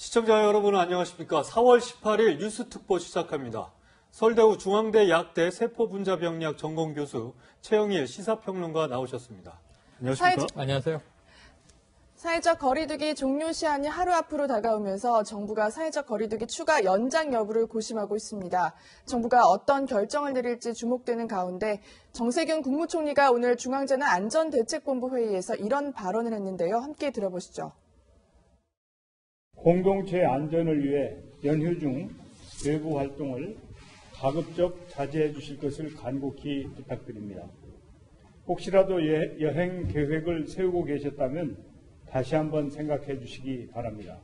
시청자 여러분 안녕하십니까. 4월 18일 뉴스특보 시작합니다. 서울대우 중앙대 약대 세포분자병리학 전공교수 최영일 시사평론가 나오셨습니다. 안녕하십니까. 안녕하세요. 사회적 거리두기 종료 시한이 하루 앞으로 다가오면서 정부가 사회적 거리두기 추가 연장 여부를 고심하고 있습니다. 정부가 어떤 결정을 내릴지 주목되는 가운데 정세균 국무총리가 오늘 중앙재난안전대책본부 회의에서 이런 발언을 했는데요. 함께 들어보시죠. 공동체 안전을 위해 연휴 중 외부 활동을 가급적 자제해 주실 것을 간곡히 부탁드립니다. 혹시라도 여행 계획을 세우고 계셨다면 다시 한번 생각해 주시기 바랍니다.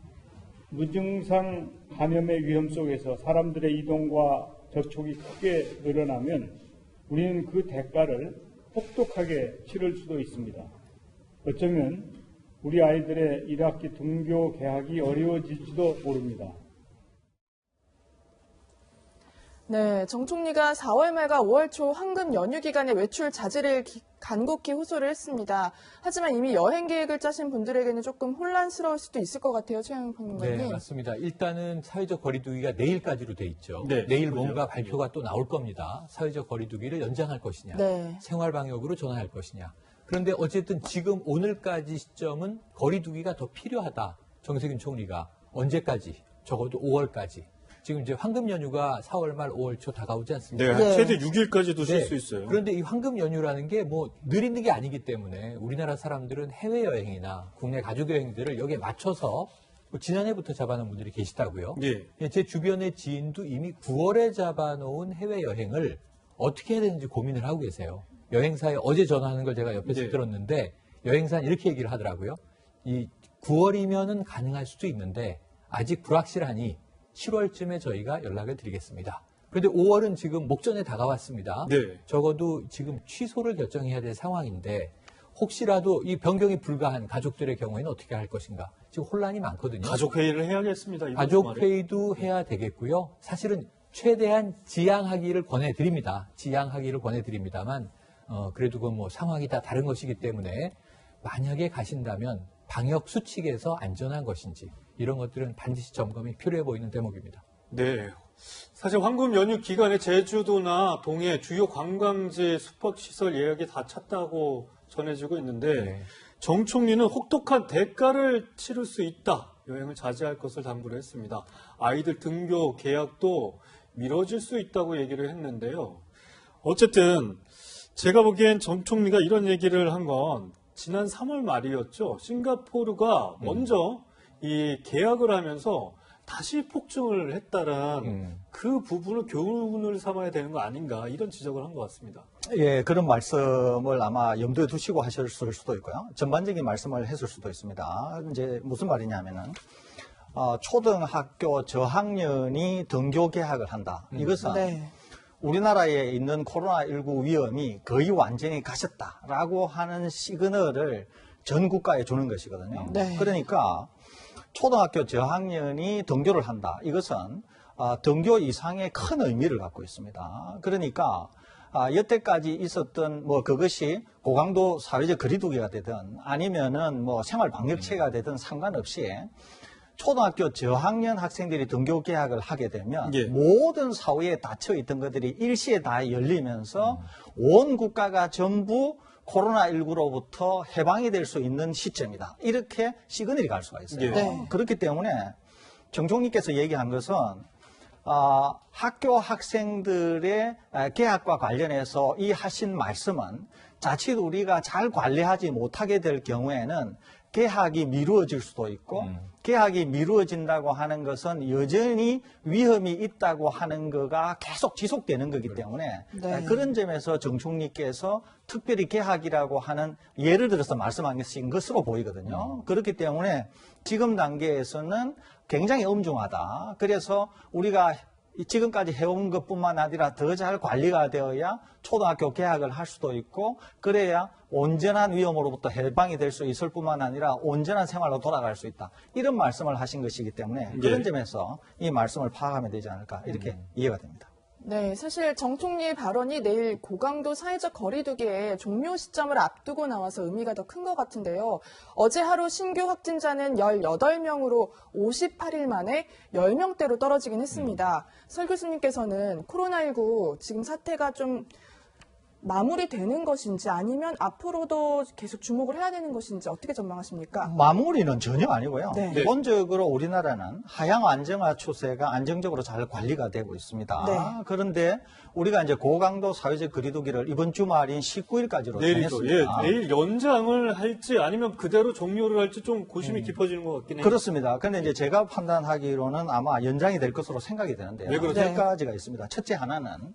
무증상 감염의 위험 속에서 사람들의 이동과 접촉이 크게 늘어나면 우리는 그 대가를 혹독하게 치를 수도 있습니다. 어쩌면 우리 아이들의 1학기 등교 개학이 어려워질지도 모릅니다. 네, 정 총리가 4월 말과 5월 초 황금 연휴 기간에 외출 자제를 간곡히 호소를 했습니다. 하지만 이미 여행 계획을 짜신 분들에게는 조금 혼란스러울 수도 있을 것 같아요, 최영일 평론가님. 네, 맞습니다. 일단은 사회적 거리두기가 내일까지로 돼 있죠. 네, 내일 뭔가 발표가 또 나올 겁니다. 사회적 거리두기를 연장할 것이냐, 네. 생활방역으로 전환할 것이냐. 그런데 어쨌든 지금 오늘까지 시점은 거리두기가 더 필요하다. 정세균 총리가 언제까지? 적어도 5월까지. 지금 이제 황금 연휴가 4월 말 5월 초 다가오지 않습니까? 네, 최대 6일까지도 쉴 수 네. 있어요. 그런데 이 황금 연휴라는 게 뭐 늘 있는 게 아니기 때문에 우리나라 사람들은 해외여행이나 국내 가족여행들을 여기에 맞춰서 뭐 지난해부터 잡아놓은 분들이 계시다고요. 예. 제 주변의 지인도 이미 9월에 잡아놓은 해외여행을 어떻게 해야 되는지 고민을 하고 계세요. 여행사에 어제 전화하는 걸 제가 옆에서 네. 들었는데 여행사는 이렇게 얘기를 하더라고요. 이 9월이면은 가능할 수도 있는데 아직 불확실하니 7월쯤에 저희가 연락을 드리겠습니다. 그런데 5월은 지금 목전에 다가왔습니다. 네. 적어도 지금 취소를 결정해야 될 상황인데 혹시라도 이 변경이 불가한 가족들의 경우에는 어떻게 할 것인가. 지금 혼란이 많거든요. 가족회의를 해야겠습니다. 이번 주말에. 가족회의도 해야 되겠고요. 사실은 최대한 지양하기를 권해드립니다. 지양하기를 권해드립니다만 그래도 그 뭐 상황이 다 다른 것이기 때문에 만약에 가신다면 방역 수칙에서 안전한 것인지 이런 것들은 반드시 점검이 필요해 보이는 대목입니다. 네. 사실 황금 연휴 기간에 제주도나 동해 주요 관광지 숙박시설 예약이 다 찼다고 전해지고 있는데 네. 정 총리는 혹독한 대가를 치를 수 있다. 여행을 자제할 것을 당부를 했습니다. 아이들 등교 계약도 미뤄질 수 있다고 얘기를 했는데요. 어쨌든 제가 보기엔 정 총리가 이런 얘기를 한 건 지난 3월 말이었죠. 싱가포르가 먼저 이 계약을 하면서 다시 폭증을 했다란 그 부분을 교훈을 삼아야 되는 거 아닌가 이런 지적을 한 것 같습니다. 예, 그런 말씀을 아마 염두에 두시고 하셨을 수도 있고요. 전반적인 말씀을 했을 수도 있습니다. 이제 무슨 말이냐면은 초등학교 저학년이 등교 개학을 한다. 이것은 네. 우리나라에 있는 코로나19 위험이 거의 완전히 가셨다라고 하는 시그널을 전 국가에 주는 것이거든요. 네. 그러니까 초등학교 저학년이 등교를 한다. 이것은 등교 이상의 큰 의미를 갖고 있습니다. 그러니까 여태까지 있었던 뭐 그것이 고강도 사회적 거리두기가 되든 아니면은 뭐 생활 방역체가 되든 상관없이 초등학교 저학년 학생들이 등교 개학을 하게 되면 예. 모든 사회에 닫혀 있던 것들이 일시에 다 열리면서 온 국가가 전부 코로나19로부터 해방이 될 수 있는 시점이다. 이렇게 시그널이 갈 수가 있어요. 예. 네. 그렇기 때문에 정 총리께서 얘기한 것은 학교 학생들의 개학과 관련해서 이 하신 말씀은 자칫 우리가 잘 관리하지 못하게 될 경우에는 개학이 미루어질 수도 있고 개학이 미루어진다고 하는 것은 여전히 위험이 있다고 하는 거가 계속 지속되는 거기 때문에 네. 그런 점에서 정 총리께서 특별히 개학이라고 하는 예를 들어서 말씀하신 것으로 보이거든요. 그렇기 때문에 지금 단계에서는 굉장히 엄중하다. 그래서 우리가 지금까지 해온 것뿐만 아니라 더 잘 관리가 되어야 초등학교 개학을 할 수도 있고 그래야 온전한 위험으로부터 해방이 될 수 있을 뿐만 아니라 온전한 생활로 돌아갈 수 있다. 이런 말씀을 하신 것이기 때문에 그런 점에서 이 말씀을 파악하면 되지 않을까 이렇게 이해가 됩니다. 네, 사실 정 총리의 발언이 내일 고강도 사회적 거리두기의 종료 시점을 앞두고 나와서 의미가 더 큰 것 같은데요. 어제 하루 신규 확진자는 18명으로 58일 만에 10명대로 떨어지긴 했습니다. 설 교수님께서는 코로나19 지금 사태가 좀 마무리되는 것인지 아니면 앞으로도 계속 주목을 해야 되는 것인지 어떻게 전망하십니까? 마무리는 전혀 아니고요. 네. 기본적으로 우리나라는 하향 안정화 추세가 안정적으로 잘 관리가 되고 있습니다. 네. 그런데 우리가 이제 고강도 사회적 거리두기를 이번 주말인 19일까지로 내일이죠. 정했습니다. 내일 연장을 할지 아니면 그대로 종료를 할지 좀 고심이 깊어지는 것 같긴 해요. 그렇습니다. 그런데 이제 제가 판단하기로는 아마 연장이 될 것으로 생각이 되는데요. 왜 그러죠? 몇 가지가 있습니다. 첫째 하나는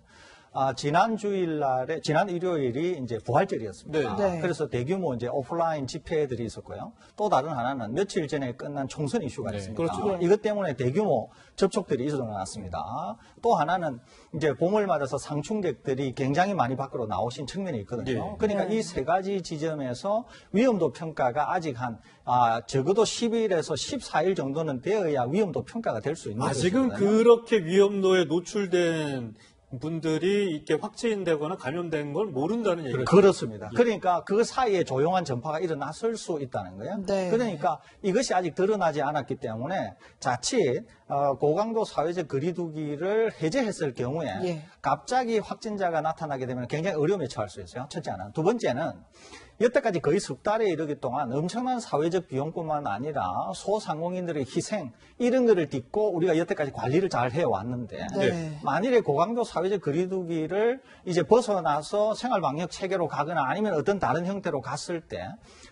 지난 주일날에 지난 일요일이 이제 부활절이었습니다. 네. 네. 그래서 대규모 이제 오프라인 집회들이 있었고요. 또 다른 하나는 며칠 전에 끝난 총선 이슈가 네. 있습니다. 그렇죠. 이것 때문에 대규모 접촉들이 일어났습니다. 또 하나는 이제 봄을 맞아서 상충객들이 굉장히 많이 밖으로 나오신 측면이 있거든요. 네. 그러니까 네. 이 세 가지 지점에서 위험도 평가가 아직 적어도 10일에서 14일 정도는 되어야 위험도 평가가 될 수 있는 아직은 것이거든요. 그렇게 위험도에 노출된 분들이 이렇게 확진되거나 감염된 걸 모른다는 얘기죠. 그렇습니다. 그러니까 그 사이에 조용한 전파가 일어났을 수 있다는 거예요. 네. 그러니까 이것이 아직 드러나지 않았기 때문에 자칫 고강도 사회적 거리두기를 해제했을 경우에 예. 갑자기 확진자가 나타나게 되면 굉장히 어려움에 처할 수 있어요. 첫째는. 두 번째는 여태까지 거의 석 달에 이르기 동안 엄청난 사회적 비용뿐만 아니라 소상공인들의 희생 이런 거를 딛고 우리가 여태까지 관리를 잘 해왔는데 네. 만일에 고강도 사회적 거리두기를 이제 벗어나서 생활방역 체계로 가거나 아니면 어떤 다른 형태로 갔을 때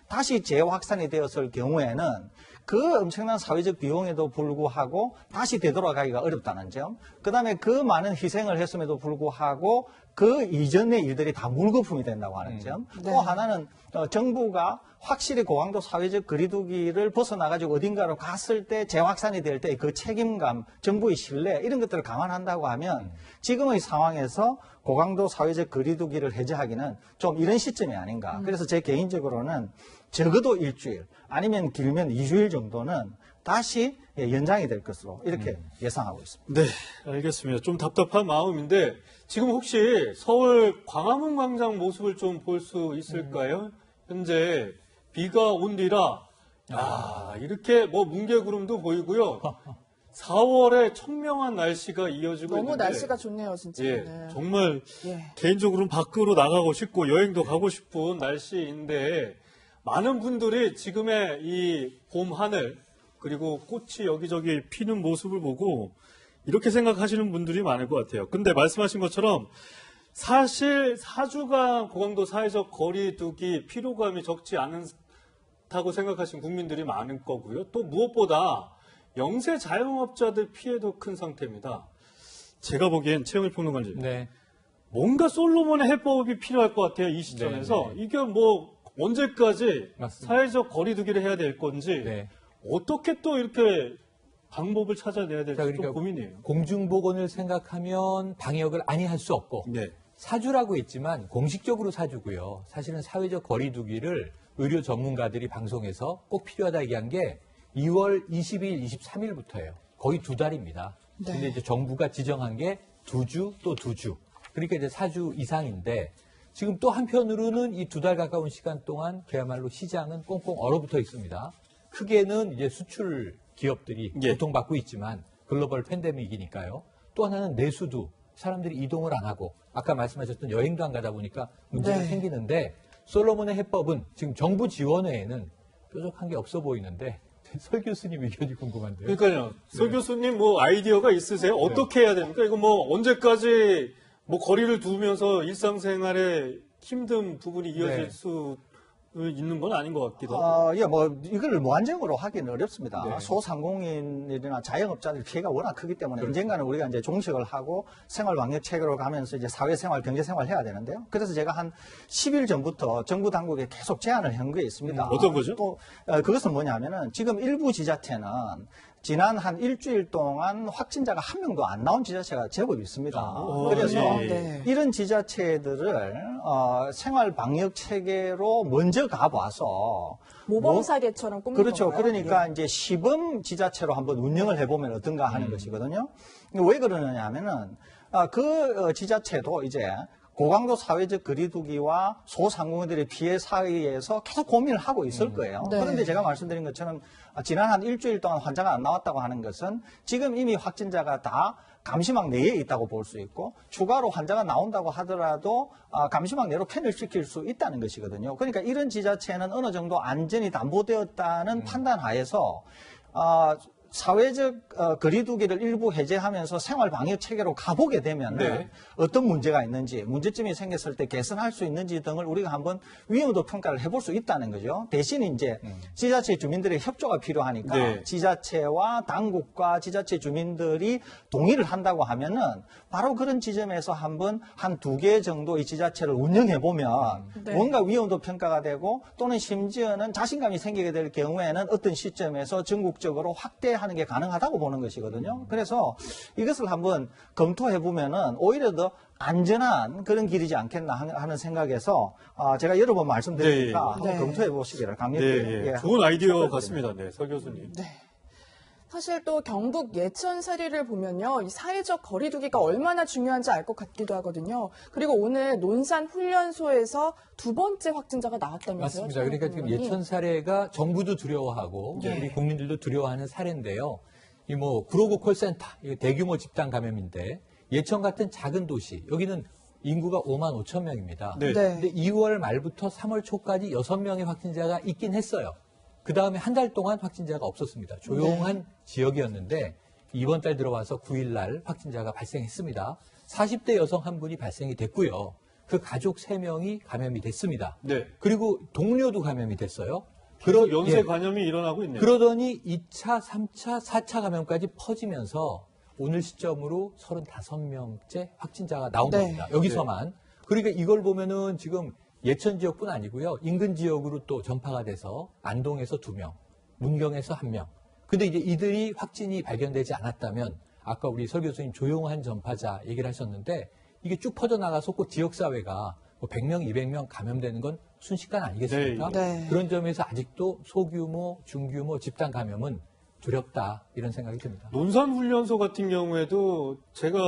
다시 재확산이 되었을 경우에는 그 엄청난 사회적 비용에도 불구하고 다시 되돌아가기가 어렵다는 점. 그다음에 그 많은 희생을 했음에도 불구하고 그 이전의 일들이 다 물거품이 된다고 하는 점. 네. 또 하나는 정부가 확실히 고강도 사회적 거리두기를 벗어나가지고 어딘가로 갔을 때 재확산이 될 때 그 책임감, 정부의 신뢰 이런 것들을 감안한다고 하면 지금의 상황에서 고강도 사회적 거리두기를 해제하기는 좀 이런 시점이 아닌가. 그래서 제 개인적으로는 적어도 일주일 아니면 길면 2주일 정도는 다시 연장이 될 것으로 이렇게 예상하고 있습니다. 네, 알겠습니다. 좀 답답한 마음인데 지금 혹시 서울 광화문 광장 모습을 좀 볼 수 있을까요? 현재 비가 온 뒤라 이렇게 뭐 뭉게구름도 보이고요. 4월에 청명한 날씨가 이어지고 너무 있는데 날씨가 좋네요, 진짜. 예, 네. 정말 예. 개인적으로는 밖으로 나가고 싶고 여행도 가고 싶은 날씨인데 많은 분들이 지금의 이 봄 하늘 그리고 꽃이 여기저기 피는 모습을 보고 이렇게 생각하시는 분들이 많을 것 같아요. 근데 말씀하신 것처럼 사실 4주간 고강도 사회적 거리두기 피로감이 적지 않다고 생각하시는 국민들이 많을 거고요. 또 무엇보다 영세 자영업자들 피해도 큰 상태입니다. 제가 보기엔 최영일 평론가님 네. 뭔가 솔로몬의 해법이 필요할 것 같아요. 이 시점에서. 네, 네. 이게 뭐 언제까지 맞습니다. 사회적 거리두기를 해야 될 건지 네. 어떻게 또 이렇게 방법을 찾아내야 될지 자, 좀 그러니까 고민이에요. 공중보건을 생각하면 방역을 아니할 수 없고 네. 사주라고 했지만 공식적으로 사주고요. 사실은 사회적 거리두기를 의료 전문가들이 방송에서 꼭 필요하다 얘기한 게 2월 20일, 23일부터예요. 거의 2달입니다. 네. 근데 이제 정부가 지정한 게 2주 또 2주. 그러니까 이제 4주 이상인데 지금 또 한편으로는 이 2달 가까운 시간 동안 그야말로 시장은 꽁꽁 얼어붙어 있습니다. 크게는 이제 수출 기업들이 예. 고통받고 있지만 글로벌 팬데믹이니까요. 또 하나는 내수도 사람들이 이동을 안 하고 아까 말씀하셨던 여행도 안 가다 보니까 문제가 네. 생기는데 솔로몬의 해법은 지금 정부 지원 외에는 뾰족한 게 없어 보이는데 설 교수님 의견이 궁금한데요. 그러니까요. 서 교수님 뭐 아이디어가 있으세요? 어떻게 해야 됩니까? 이거 뭐 언제까지 뭐 거리를 두면서 일상생활에 힘든 부분이 이어질 네. 수 있는 건 아닌 것 같기도 하고. 이걸 무한정으로 하기는 어렵습니다. 네. 소상공인이나 자영업자들 피해가 워낙 크기 때문에 언젠가는 우리가 이제 종식을 하고 생활 방역 체계로 가면서 이제 사회생활, 경제생활 해야 되는데요. 그래서 제가 한 10일 전부터 정부 당국에 계속 제안을 한 게 있습니다. 어떤 거죠? 또 그것은 뭐냐면은 지금 일부 지자체는 지난 한 일주일 동안 확진자가 한 명도 안 나온 지자체가 제법 있습니다. 그래서 네. 이런 지자체들을 생활 방역 체계로 먼저 가봐서 모범 사례처럼 꼽는 그렇죠. 건가요? 그러니까 이제 시범 지자체로 한번 운영을 해보면 어떤가 하는 것이거든요. 왜 그러느냐 하면은 그 지자체도 이제 고강도 사회적 거리두기와 소상공인들의 피해 사이에서 계속 고민을 하고 있을 거예요. 네. 그런데 제가 말씀드린 것처럼 지난 한 일주일 동안 환자가 안 나왔다고 하는 것은 지금 이미 확진자가 다 감시망 내에 있다고 볼 수 있고 추가로 환자가 나온다고 하더라도 감시망 내로 편입시킬 수 있다는 것이거든요. 그러니까 이런 지자체는 어느 정도 안전이 담보되었다는 판단하에서 사회적 거리두기를 일부 해제하면서 생활 방역 체계로 가보게 되면 네. 어떤 문제가 있는지, 문제점이 생겼을 때 개선할 수 있는지 등을 우리가 한번 위험도 평가를 해볼 수 있다는 거죠. 대신 이제 지자체 주민들의 협조가 필요하니까 네. 지자체와 당국과 지자체 주민들이 동의를 한다고 하면은 바로 그런 지점에서 한번 한 2개 정도 이 지자체를 운영해 보면 네. 뭔가 위험도 평가가 되고 또는 심지어는 자신감이 생기게 될 경우에는 어떤 시점에서 전국적으로 확대하는 게 가능하다고 보는 것이거든요. 그래서 이것을 한번 검토해 보면은 오히려 더 안전한 그런 길이지 않겠나 하는 생각에서 제가 여러 번 말씀드리니까 네. 한번 네. 검토해 보시기를 강력히 네, 예, 좋은 아이디어 한번 같습니다. 네, 서 교수님. 네. 사실 또 경북 예천 사례를 보면요. 이 사회적 거리두기가 얼마나 중요한지 알 것 같기도 하거든요. 그리고 오늘 논산 훈련소에서 2번째 확진자가 나왔다면서요. 맞습니다. 그러니까 지금 예천 사례가 정부도 두려워하고 네. 우리 국민들도 두려워하는 사례인데요. 이 뭐 구로구 콜센터, 이거 대규모 집단 감염인데 예천 같은 작은 도시 여기는 인구가 5만 5천 명입니다. 네. 근데 2월 말부터 3월 초까지 6명의 확진자가 있긴 했어요. 그 다음에 한 달 동안 확진자가 없었습니다. 조용한 지역이었는데 이번 달 들어와서 9일 날 확진자가 발생했습니다. 40대 여성 한 분이 발생이 됐고요. 그 가족 3명이 감염이 됐습니다. 네. 그리고 동료도 감염이 됐어요. 연쇄 예. 감염이 일어나고 있네요. 그러더니 2차, 3차, 4차 감염까지 퍼지면서 오늘 시점으로 35명째 확진자가 나온 네. 겁니다. 여기서만. 그러니까 이걸 보면은 지금 예천 지역뿐 아니고요. 인근 지역으로 또 전파가 돼서 안동에서 2명, 문경에서 1명. 근데 이제 이들이 확진이 발견되지 않았다면 아까 우리 설 교수님 조용한 전파자 얘기를 하셨는데 이게 쭉 퍼져나가서 꼭 지역사회가 뭐 100명, 200명 감염되는 건 순식간 아니겠습니까? 네. 그런 점에서 아직도 소규모, 중규모 집단 감염은 두렵다 이런 생각이 듭니다. 논산훈련소 같은 경우에도 제가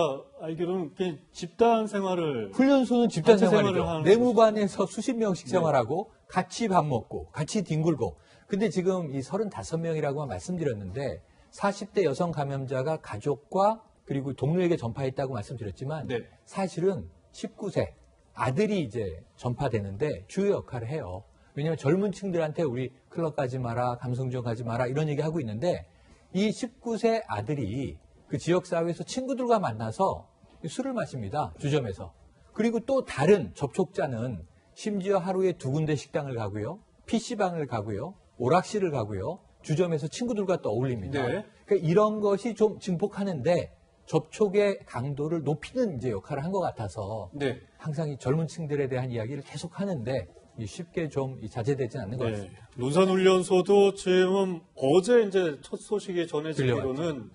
알기로는 그냥 집단 생활을 훈련소는 집단 단체 생활을 생활이죠. 하는 내무반에서 수십 명씩 네. 생활하고 같이 밥 먹고 같이 뒹굴고. 근데 지금 이 35명이라고만 말씀드렸는데 40대 여성 감염자가 가족과 그리고 동료에게 전파했다고 말씀드렸지만 네. 사실은 19세 아들이 이제 전파되는데 주요 역할을 해요. 왜냐하면 젊은 층들한테 우리 클럽 가지 마라, 감성주점 가지 마라 이런 얘기 하고 있는데 이 19세 아들이 그 지역사회에서 친구들과 만나서 술을 마십니다. 주점에서. 그리고 또 다른 접촉자는 심지어 하루에 2군데 식당을 가고요. PC방을 가고요. 오락실을 가고요. 주점에서 친구들과 또 어울립니다. 네. 그러니까 이런 것이 좀 증폭하는데 접촉의 강도를 높이는 이제 역할을 한 것 같아서 네. 항상 이 젊은 층들에 대한 이야기를 계속 하는데 쉽게 좀 자제되지 않는 것 네. 같습니다. 논산훈련소도 지금 어제 이제 첫 소식이 전해지기로는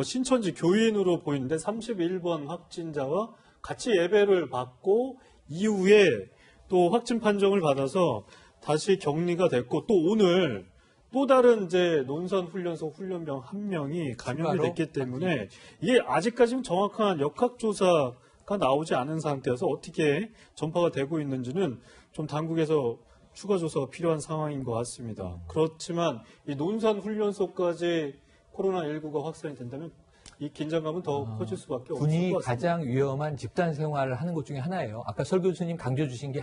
신천지 교인으로 보이는데 31번 확진자와 같이 예배를 받고 이후에 또 확진 판정을 받아서 다시 격리가 됐고 또 오늘 또 다른 이제 논산훈련소 훈련병 1명이 감염이 추가로 됐기 때문에 이게 아직까지는 정확한 역학조사가 나오지 않은 상태여서 어떻게 전파가 되고 있는지는 좀 당국에서 추가 조사가 필요한 상황인 것 같습니다. 그렇지만 이 논산훈련소까지 코로나19가 확산이 된다면 이 긴장감은 더 커질 수밖에 없을 군이 것 같습니다. 가장 위험한 집단 생활을 하는 것 중에 하나예요. 아까 설 교수님 강조 주신 게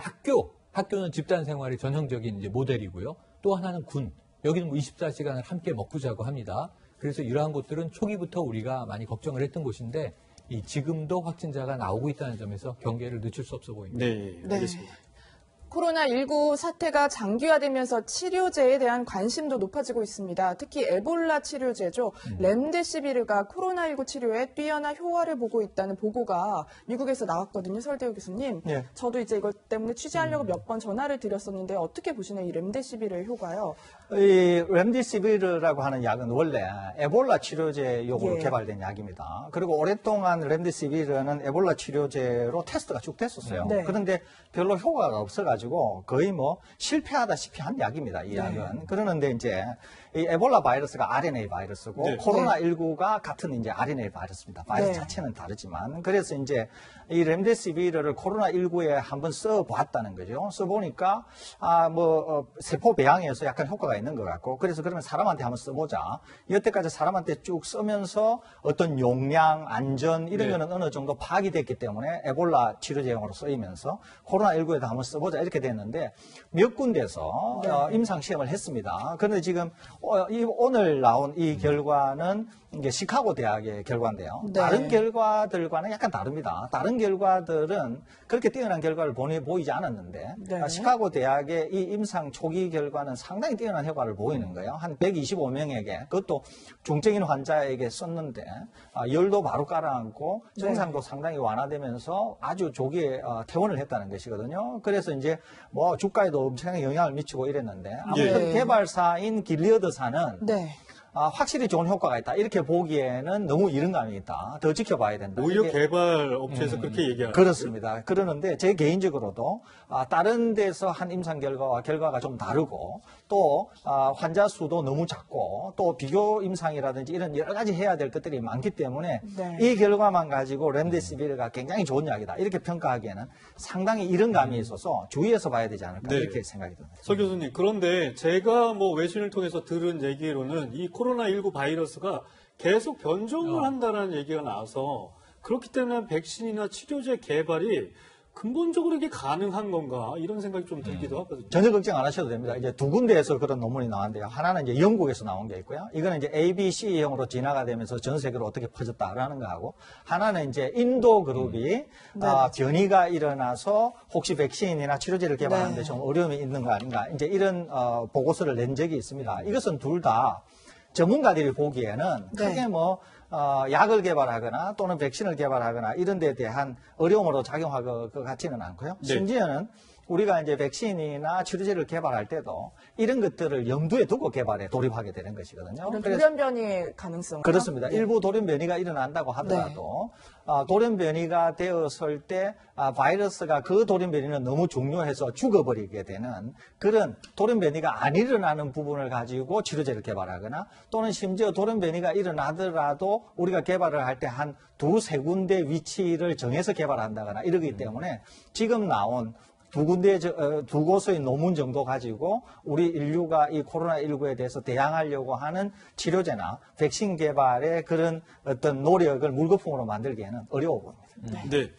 학교는 집단 생활의 전형적인 이제 모델이고요. 또 하나는 군. 여기는 뭐 24시간을 함께 먹고 자고 합니다. 그래서 이러한 것들은 초기부터 우리가 많이 걱정을 했던 곳인데 지금도 확진자가 나오고 있다는 점에서 경계를 늦출 수 없어 보입니다. 네, 네. 알겠습니다. 코로나19 사태가 장기화되면서 치료제에 대한 관심도 높아지고 있습니다. 특히 에볼라 치료제죠. 렘데시비르가 코로나19 치료에 뛰어난 효과를 보고 있다는 보고가 미국에서 나왔거든요. 설대우 교수님. 예. 저도 이제 이것 때문에 취재하려고 몇 번 전화를 드렸었는데 어떻게 보시나요? 이 렘데시비르의 효과요? 이 렘데시비르라고 하는 약은 원래 에볼라 치료제 용으로 예. 개발된 약입니다. 그리고 오랫동안 렘데시비르는 에볼라 치료제로 테스트가 쭉 됐었어요. 네. 그런데 별로 효과가 없어가지고 거의 뭐 실패하다시피 한 약입니다. 이 약은. 그러는데 이제 이 에볼라 바이러스가 RNA 바이러스고 네. 코로나19가 같은 이제 RNA 바이러스입니다. 바이러스 네. 자체는 다르지만 그래서 이제 이 렘데시비르를 코로나19에 한번 써보았다는 거죠. 써보니까 세포 배양에서 약간 효과가 있는 것 같고 그래서 그러면 사람한테 한번 써보자. 여태까지 사람한테 쭉 쓰면서 어떤 용량, 안전 이런 네. 거는 어느 정도 파악이 됐기 때문에 에볼라 치료제용으로 쓰이면서 코로나19에도 한번 써보자 이렇게 됐는데 몇 군데서 임상 시험을 했습니다. 그런데 지금 오늘 나온 이 결과는 이게 시카고 대학의 결과인데요. 네. 다른 결과들과는 약간 다릅니다. 다른 결과들은 그렇게 뛰어난 결과를 보이지 않았는데 네. 시카고 대학의 이 임상 초기 결과는 상당히 뛰어난 효과를 보이는 거예요. 한 125명에게 그것도 중증인 환자에게 썼는데 열도 바로 깔아앉고 증상도 상당히 완화되면서 아주 조기에 퇴원을 했다는 것이거든요. 그래서 이제 뭐 주가에도 엄청나게 영향을 미치고 이랬는데 아무튼 예. 개발사인 길리어드사는 네. 확실히 좋은 효과가 있다. 이렇게 보기에는 너무 이른 감이 있다. 더 지켜봐야 된다. 오히려 이게 개발 업체에서 그렇게 얘기하는 그렇습니다. 그러는데 제 개인적으로도 다른 데서 한 임상 결과가 좀 다르고 또 환자 수도 너무 작고 또 비교 임상이라든지 이런 여러 가지 해야 될 것들이 많기 때문에 네. 이 결과만 가지고 렘데시비르가 굉장히 좋은 약이다. 이렇게 평가하기에는 상당히 이른 감이 있어서 주의해서 봐야 되지 않을까 네. 이렇게 생각이 듭니다. 서 교수님, 그런데 제가 뭐 외신을 통해서 들은 얘기로는 이 코로나19 바이러스가 계속 변종을 한다는 얘기가 나와서 그렇기 때문에 백신이나 치료제 개발이 근본적으로 이게 가능한 건가 이런 생각이 좀 들기도 하거든요. 전혀 걱정 안 하셔도 됩니다. 이제 두 군데에서 그런 논문이 나왔는데요. 하나는 이제 영국에서 나온 게 있고요. 이거는 이제 ABC형으로 진화가 되면서 전 세계로 어떻게 퍼졌다라는 거하고 하나는 이제 인도 그룹이 변이가 일어나서 혹시 백신이나 치료제를 개발하는데 네. 좀 어려움이 있는 거 아닌가. 이제 이런 보고서를 낸 적이 있습니다. 이것은 둘 다 전문가들이 보기에는 네. 크게 뭐 약을 개발하거나 또는 백신을 개발하거나 이런 데에 대한 어려움으로 작용할 것 같지는 않고요. 네. 심지어는 우리가 이제 백신이나 치료제를 개발할 때도 이런 것들을 염두에 두고 개발에 돌입하게 되는 것이거든요. 그런 그래서 돌연변이의 가능성. 그렇습니다. 일부 돌연변이가 일어난다고 하더라도 돌연변이가 되었을 때 바이러스가 그 돌연변이는 너무 중요해서 죽어버리게 되는 그런 돌연변이가 안 일어나는 부분을 가지고 치료제를 개발하거나 또는 심지어 돌연변이가 일어나더라도 우리가 개발을 할 때 한 두세 군데 위치를 정해서 개발한다거나 이러기 때문에 지금 나온 두 곳의 논문 정도 가지고 우리 인류가 이 코로나19에 대해서 대항하려고 하는 치료제나 백신 개발의 그런 어떤 노력을 물거품으로 만들기에는 어려워 보입니다. 네.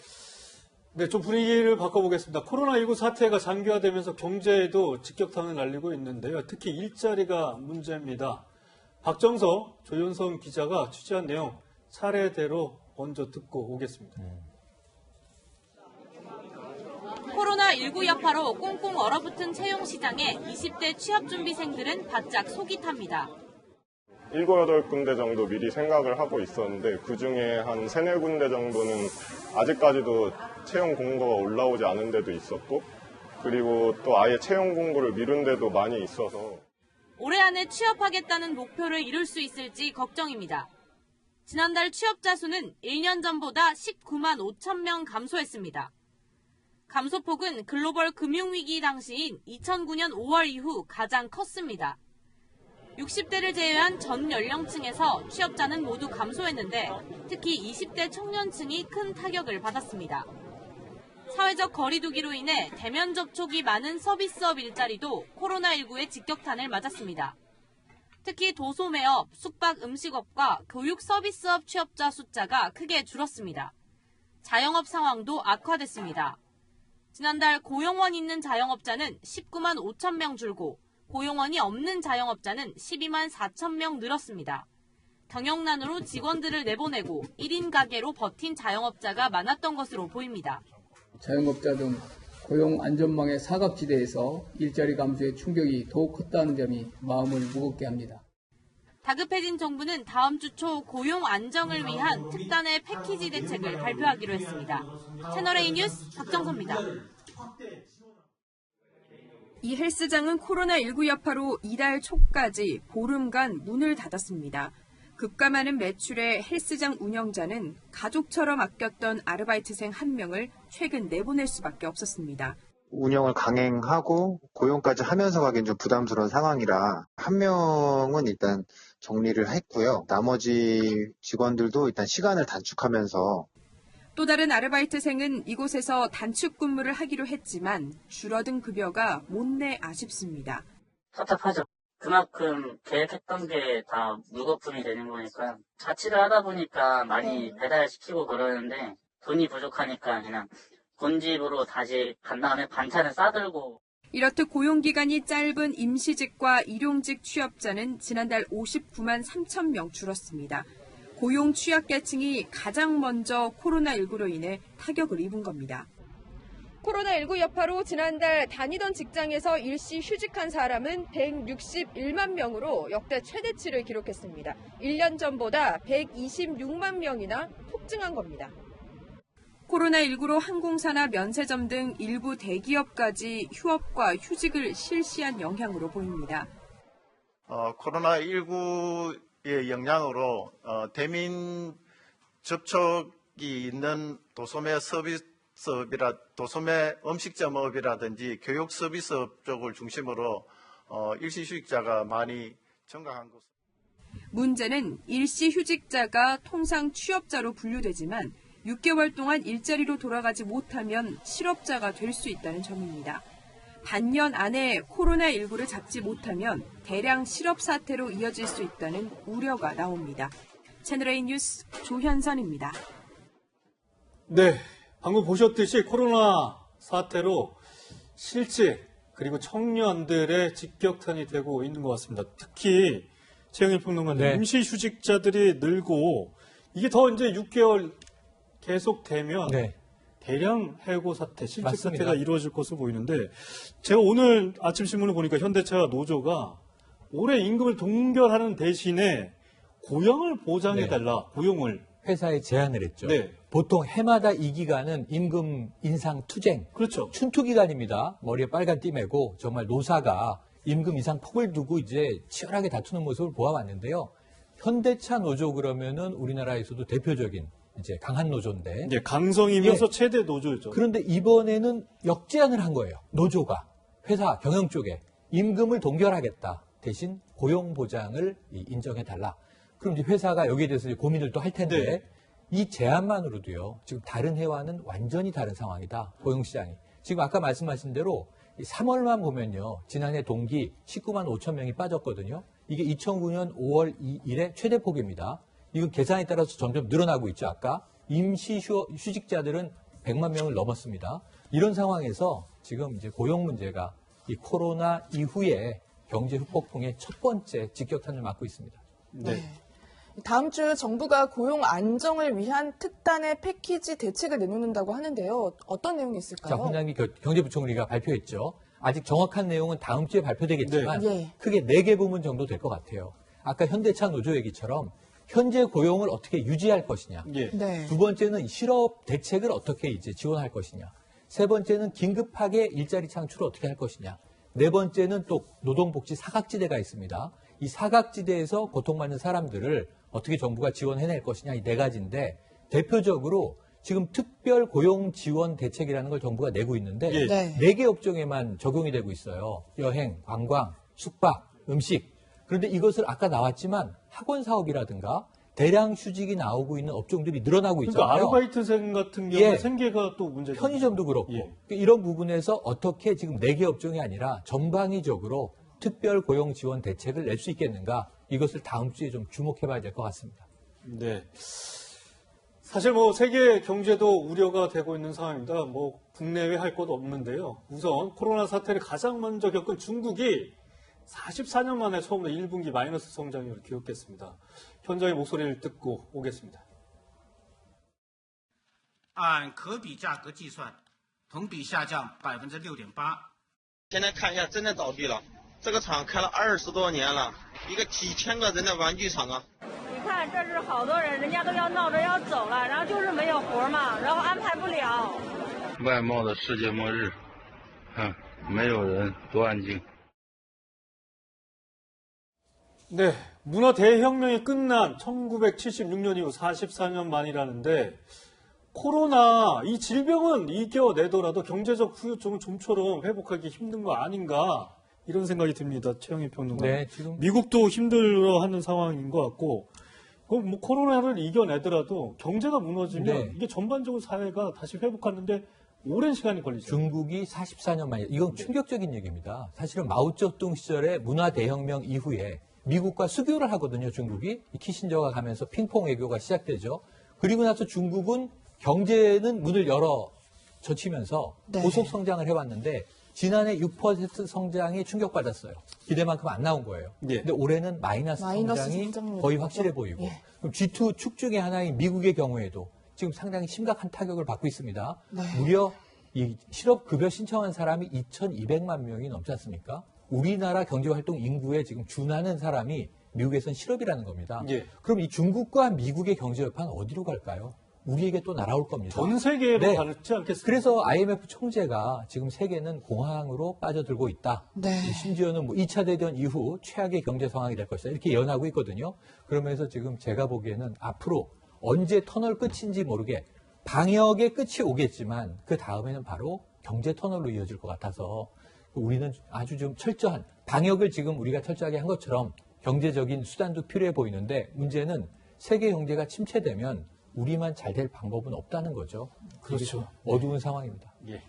네, 좀 분위기를 바꿔보겠습니다. 코로나19 사태가 장기화되면서 경제에도 직격탄을 날리고 있는데요. 특히 일자리가 문제입니다. 박정서, 조윤성 기자가 취재한 내용 차례대로 먼저 듣고 오겠습니다. 코로나19 여파로 꽁꽁 얼어붙은 채용시장에 20대 취업준비생들은 바짝 속이 탑니다. 7, 8군데 정도 미리 생각을 하고 있었는데 그중에 한 3, 4군데 정도는 아직까지도 채용 공고가 올라오지 않은 데도 있었고 그리고 또 아예 채용 공고를 미룬 데도 많이 있어서 올해 안에 취업하겠다는 목표를 이룰 수 있을지 걱정입니다. 지난달 취업자 수는 1년 전보다 19만 5천 명 감소했습니다. 감소폭은 글로벌 금융위기 당시인 2009년 5월 이후 가장 컸습니다. 60대를 제외한 전 연령층에서 취업자는 모두 감소했는데 특히 20대 청년층이 큰 타격을 받았습니다. 사회적 거리두기로 인해 대면 접촉이 많은 서비스업 일자리도 코로나19의 직격탄을 맞았습니다. 특히 도소매업, 숙박 음식업과 교육 서비스업 취업자 숫자가 크게 줄었습니다. 자영업 상황도 악화됐습니다. 지난달 고용원 있는 자영업자는 19만 5천 명 줄고 고용원이 없는 자영업자는 12만 4천 명 늘었습니다. 경영난으로 직원들을 내보내고 1인 가게로 버틴 자영업자가 많았던 것으로 보입니다. 자영업자 등 고용 안전망의 사각지대에서 일자리 감소의 충격이 더욱 컸다는 점이 마음을 무겁게 합니다. 다급해진 정부는 다음 주 초 고용 안정을 위한 특단의 패키지 대책을 발표하기로 했습니다. 채널A 뉴스 박정선입니다. 이 헬스장은 코로나19 여파로 이달 초까지 보름간 문을 닫았습니다. 급감하는 매출에 헬스장 운영자는 가족처럼 아꼈던 아르바이트생 1명을 최근 내보낼 수밖에 없었습니다. 운영을 강행하고 고용까지 하면서 가기엔 좀 부담스러운 상황이라 한 명은 일단 정리를 했고요. 나머지 직원들도 일단 시간을 단축하면서 또 다른 아르바이트생은 이곳에서 단축 근무를 하기로 했지만 줄어든 급여가 못내 아쉽습니다. 답답하죠. 그만큼 계획했던 게 다 물거품이 되는 거니까 자취를 하다 보니까 많이 배달시키고 그러는데 돈이 부족하니까 그냥 본집으로 다시 간 다음에 반찬을 싸들고. 이렇듯 고용기간이 짧은 임시직과 일용직 취업자는 지난달 59만 3천 명 줄었습니다. 고용 취약계층이 가장 먼저 코로나19로 인해 타격을 입은 겁니다. 코로나19 여파로 지난달 다니던 직장에서 일시 휴직한 사람은 161만 명으로 역대 최대치를 기록했습니다. 1년 전보다 126만 명이나 폭증한 겁니다. 코로나19로 항공사나 면세점 등 일부 대기업까지 휴업과 휴직을 실시한 영향으로 보입니다. 코로나19의 영향으로 대민 접촉이 있는 도소매 서비스업이라 도소매 음식점업이라든지 교육 서비스업 쪽을 중심으로 일시휴직자가 많이 증가한 것. 문제는 일시휴직자가 통상 취업자로 분류되지만 6개월 동안 일자리로 돌아가지 못하면 실업자가 될 수 있다는 점입니다. 반년 안에 코로나19를 잡지 못하면 대량 실업 사태로 이어질 수 있다는 우려가 나옵니다. 채널A 뉴스 조현선입니다. 네, 방금 보셨듯이 코로나 사태로 실직 그리고 청년들의 직격탄이 되고 있는 것 같습니다. 특히 최영일 평론가님, 임시휴직자들이 늘고 이게 더 이제 6개월 계속되면 대량 해고 사태, 실직 맞습니다. 사태가 이루어질 것으로 보이는데 제가 오늘 아침 신문을 보니까 현대차 노조가 올해 임금을 동결하는 대신에 고용을 보장해달라, 고용을. 회사에 제안을 했죠. 네. 보통 해마다 이 기간은 임금 인상 투쟁, 그렇죠. 춘투 기간입니다. 머리에 빨간 띠 매고 정말 노사가 임금 인상 폭을 두고 이제 치열하게 다투는 모습을 보아왔는데요. 현대차 노조 그러면은 우리나라에서도 대표적인 이제 강한 노조인데. 예, 강성이면서 최대 노조였죠. 그런데 이번에는 역제안을 한 거예요. 노조가 회사 경영 쪽에 임금을 동결하겠다. 대신 고용 보장을 인정해달라. 그럼 이제 회사가 여기에 대해서 이제 고민을 또 할 텐데 이 제안만으로도요. 지금 다른 해와는 완전히 다른 상황이다. 고용시장이. 지금 아까 말씀하신 대로 3월만 보면요. 지난해 동기 19만 5천 명이 빠졌거든요. 이게 2009년 5월 2일의 최대 폭입니다. 이건 계산에 따라서 점점 늘어나고 있죠. 아까 임시 휴직자들은 100만 명을 넘었습니다. 이런 상황에서 지금 이제 고용 문제가 이 코로나 이후에 경제 후폭풍의 첫 번째 직격탄을 맞고 있습니다. 네. 다음 주 정부가 고용 안정을 위한 특단의 패키지 대책을 내놓는다고 하는데요. 어떤 내용이 있을까요? 자, 홍남기 경제부총리가 발표했죠. 아직 정확한 내용은 다음 주에 발표되겠지만 크게 4개 부문 정도 될 것 같아요. 아까 현대차 노조 얘기처럼 현재 고용을 어떻게 유지할 것이냐. 두 번째는 실업 대책을 어떻게 이제 지원할 것이냐. 세 번째는 긴급하게 일자리 창출을 어떻게 할 것이냐. 네 번째는 또 노동복지 사각지대가 있습니다. 이 사각지대에서 고통받는 사람들을 어떻게 정부가 지원해낼 것이냐. 이 4가지인데 대표적으로 지금 특별 고용 지원 대책이라는 걸 정부가 내고 있는데 4개 업종에만 적용이 되고 있어요. 여행, 관광, 숙박, 음식. 그런데 이것을 아까 나왔지만 학원 사업이라든가 대량 휴직이 나오고 있는 업종들이 늘어나고 있잖아요. 그러니까 아르바이트생 같은 경우 생계가 또 문제죠. 편의점도 그렇고 이런 부분에서 어떻게 지금 4개 업종이 아니라 전방위적으로 특별 고용 지원 대책을 낼 수 있겠는가 이것을 다음 주에 좀 주목해봐야 될 것 같습니다. 네. 사실 뭐 세계 경제도 우려가 되고 있는 상황입니다. 뭐 국내외 할 것 없는데요. 우선 코로나 사태를 가장 먼저 겪은 중국이 44년 만에 처음으로 1분기 마이너스 성장률을 기록했습니다. 현장의 목소리를 듣고 오겠습니다. 按可比价格计算同比下降6.8%。现在看一下，真的倒闭了。这个厂开了20多年了，一个几千个人的玩具厂啊。你看，这是好多人，人家都要闹着要走了，然后就是没有活嘛，然后安排不了。外贸的世界末日，没有人，多安静。 네, 문화 대혁명이 끝난 1976년 이후 44년 만이라는데 코로나 이 질병은 이겨내더라도 경제적 후유증은 좀처럼 회복하기 힘든 거 아닌가 이런 생각이 듭니다. 최영희 평론가. 네, 지금 미국도 힘들어하는 상황인 것 같고 그럼 뭐 코로나를 이겨내더라도 경제가 무너지면 네. 이게 전반적으로 사회가 다시 회복하는데 오랜 시간이 걸리죠. 중국이 44년 만에 이건 충격적인 얘기입니다. 사실은 마오쩌둥 시절에 문화 대혁명 이후에 미국과 수교를 하거든요, 중국이. 키신저가 가면서 핑퐁 외교가 시작되죠. 그리고 나서 중국은 경제는 문을 열어 젖히면서 네. 고속 성장을 해왔는데 지난해 6% 성장에 충격받았어요. 기대만큼 안 나온 거예요. 예. 근데 올해는 마이너스 성장이 거의 확실해 보이고 예. 그럼 G2 축 중에 하나인 미국의 경우에도 지금 상당히 심각한 타격을 받고 있습니다. 네. 무려 이 실업급여 신청한 사람이 2,200만 명이 넘지 않습니까? 우리나라 경제활동 인구에 지금 준하는 사람이 미국에선 실업이라는 겁니다. 예. 그럼 이 중국과 미국의 경제 여파는 어디로 갈까요? 우리에게 또 날아올 겁니다. 전 세계로 네. 가지 않겠습니까? 그래서 IMF 총재가 지금 세계는 공황으로 빠져들고 있다. 네. 심지어는 뭐 2차 대전 이후 최악의 경제 상황이 될 것이다. 이렇게 예언하고 있거든요. 그러면서 지금 제가 보기에는 앞으로 언제 터널 끝인지 모르게 방역의 끝이 오겠지만 그 다음에는 바로 경제 터널로 이어질 것 같아서 우리는 아주 좀 철저한 방역을 지금 우리가 철저하게 한 것처럼 경제적인 수단도 필요해 보이는데 문제는 세계 경제가 침체되면 우리만 잘 될 방법은 없다는 거죠. 그렇죠. 어두운 상황입니다. 예.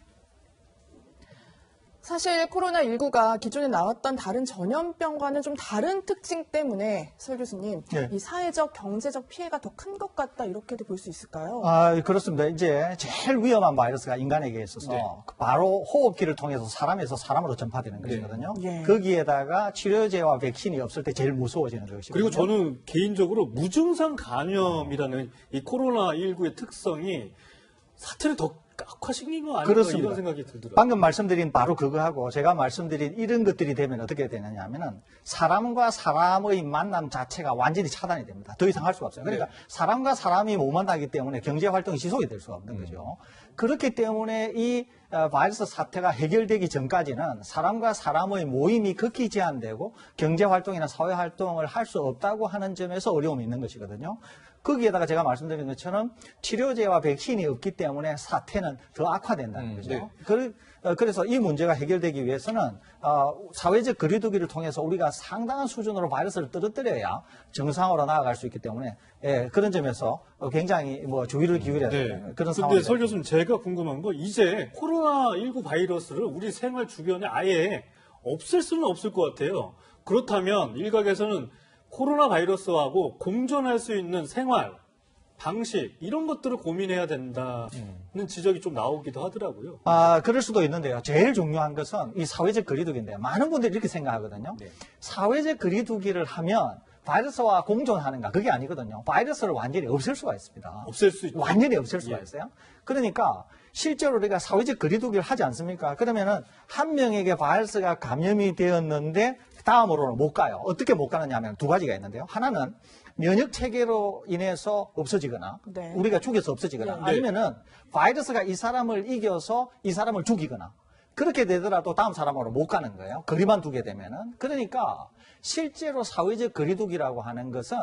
사실 코로나19가 기존에 나왔던 다른 전염병과는 좀 다른 특징 때문에 설 교수님, 네. 이 사회적, 경제적 피해가 더 큰 것 같다 이렇게도 볼 수 있을까요? 아, 그렇습니다. 이제 제일 위험한 바이러스가 인간에게 있어서 네. 바로 호흡기를 통해서 사람에서 사람으로 전파되는 것이거든요. 예. 거기에다가 치료제와 백신이 없을 때 제일 무서워지는 것이거든요. 그리고 저는 개인적으로 무증상 감염이라는 이 코로나19의 특성이 사태를 더 악화시킨 거 아닌가 그렇습니다. 이런 생각이 들더라고요. 방금 말씀드린 바로 그거하고 제가 말씀드린 이런 것들이 되면 어떻게 되느냐 하면은 사람과 사람의 만남 자체가 완전히 차단이 됩니다. 더 이상 할 수가 없어요. 그러니까 사람과 사람이 못 만나기 때문에 경제 활동이 지속이 될 수가 없는 거죠. 그렇기 때문에 이 바이러스 사태가 해결되기 전까지는 사람과 사람의 모임이 극히 제한되고 경제 활동이나 사회 활동을 할 수 없다고 하는 점에서 어려움이 있는 것이거든요. 거기에다가 제가 말씀드린 것처럼 치료제와 백신이 없기 때문에 사태는 더 악화된다는 거죠. 네. 그래서 이 문제가 해결되기 위해서는 사회적 거리두기를 통해서 우리가 상당한 수준으로 바이러스를 떨어뜨려야 정상으로 나아갈 수 있기 때문에 그런 점에서 굉장히 주의를 기울여야 되는 그런 상황입니다. 근데 설 교수님 제가 궁금한 거 이제 코로나19 바이러스를 우리 생활 주변에 아예 없앨 수는 없을 것 같아요. 그렇다면 일각에서는 코로나 바이러스하고 공존할 수 있는 생활, 방식 이런 것들을 고민해야 된다는 지적이 좀 나오기도 하더라고요. 그럴 수도 있는데요. 제일 중요한 것은 이 사회적 거리두기인데 많은 분들이 이렇게 생각하거든요. 네. 사회적 거리두기를 하면 바이러스와 공존하는가? 그게 아니거든요. 바이러스를 완전히 없앨 수가 있습니다. 없앨 수 있죠. 완전히 없앨 수가 예. 있어요. 그러니까 실제로 우리가 사회적 거리두기를 하지 않습니까? 그러면은 한 명에게 바이러스가 감염이 되었는데 다음으로는 못 가요. 어떻게 못 가느냐 하면 두 가지가 있는데요. 하나는 면역 체계로 인해서 없어지거나 네. 우리가 죽여서 없어지거나 네. 아니면은 바이러스가 이 사람을 이겨서 이 사람을 죽이거나 그렇게 되더라도 다음 사람으로 못 가는 거예요. 거리만 두게 되면은. 그러니까 실제로 사회적 거리두기라고 하는 것은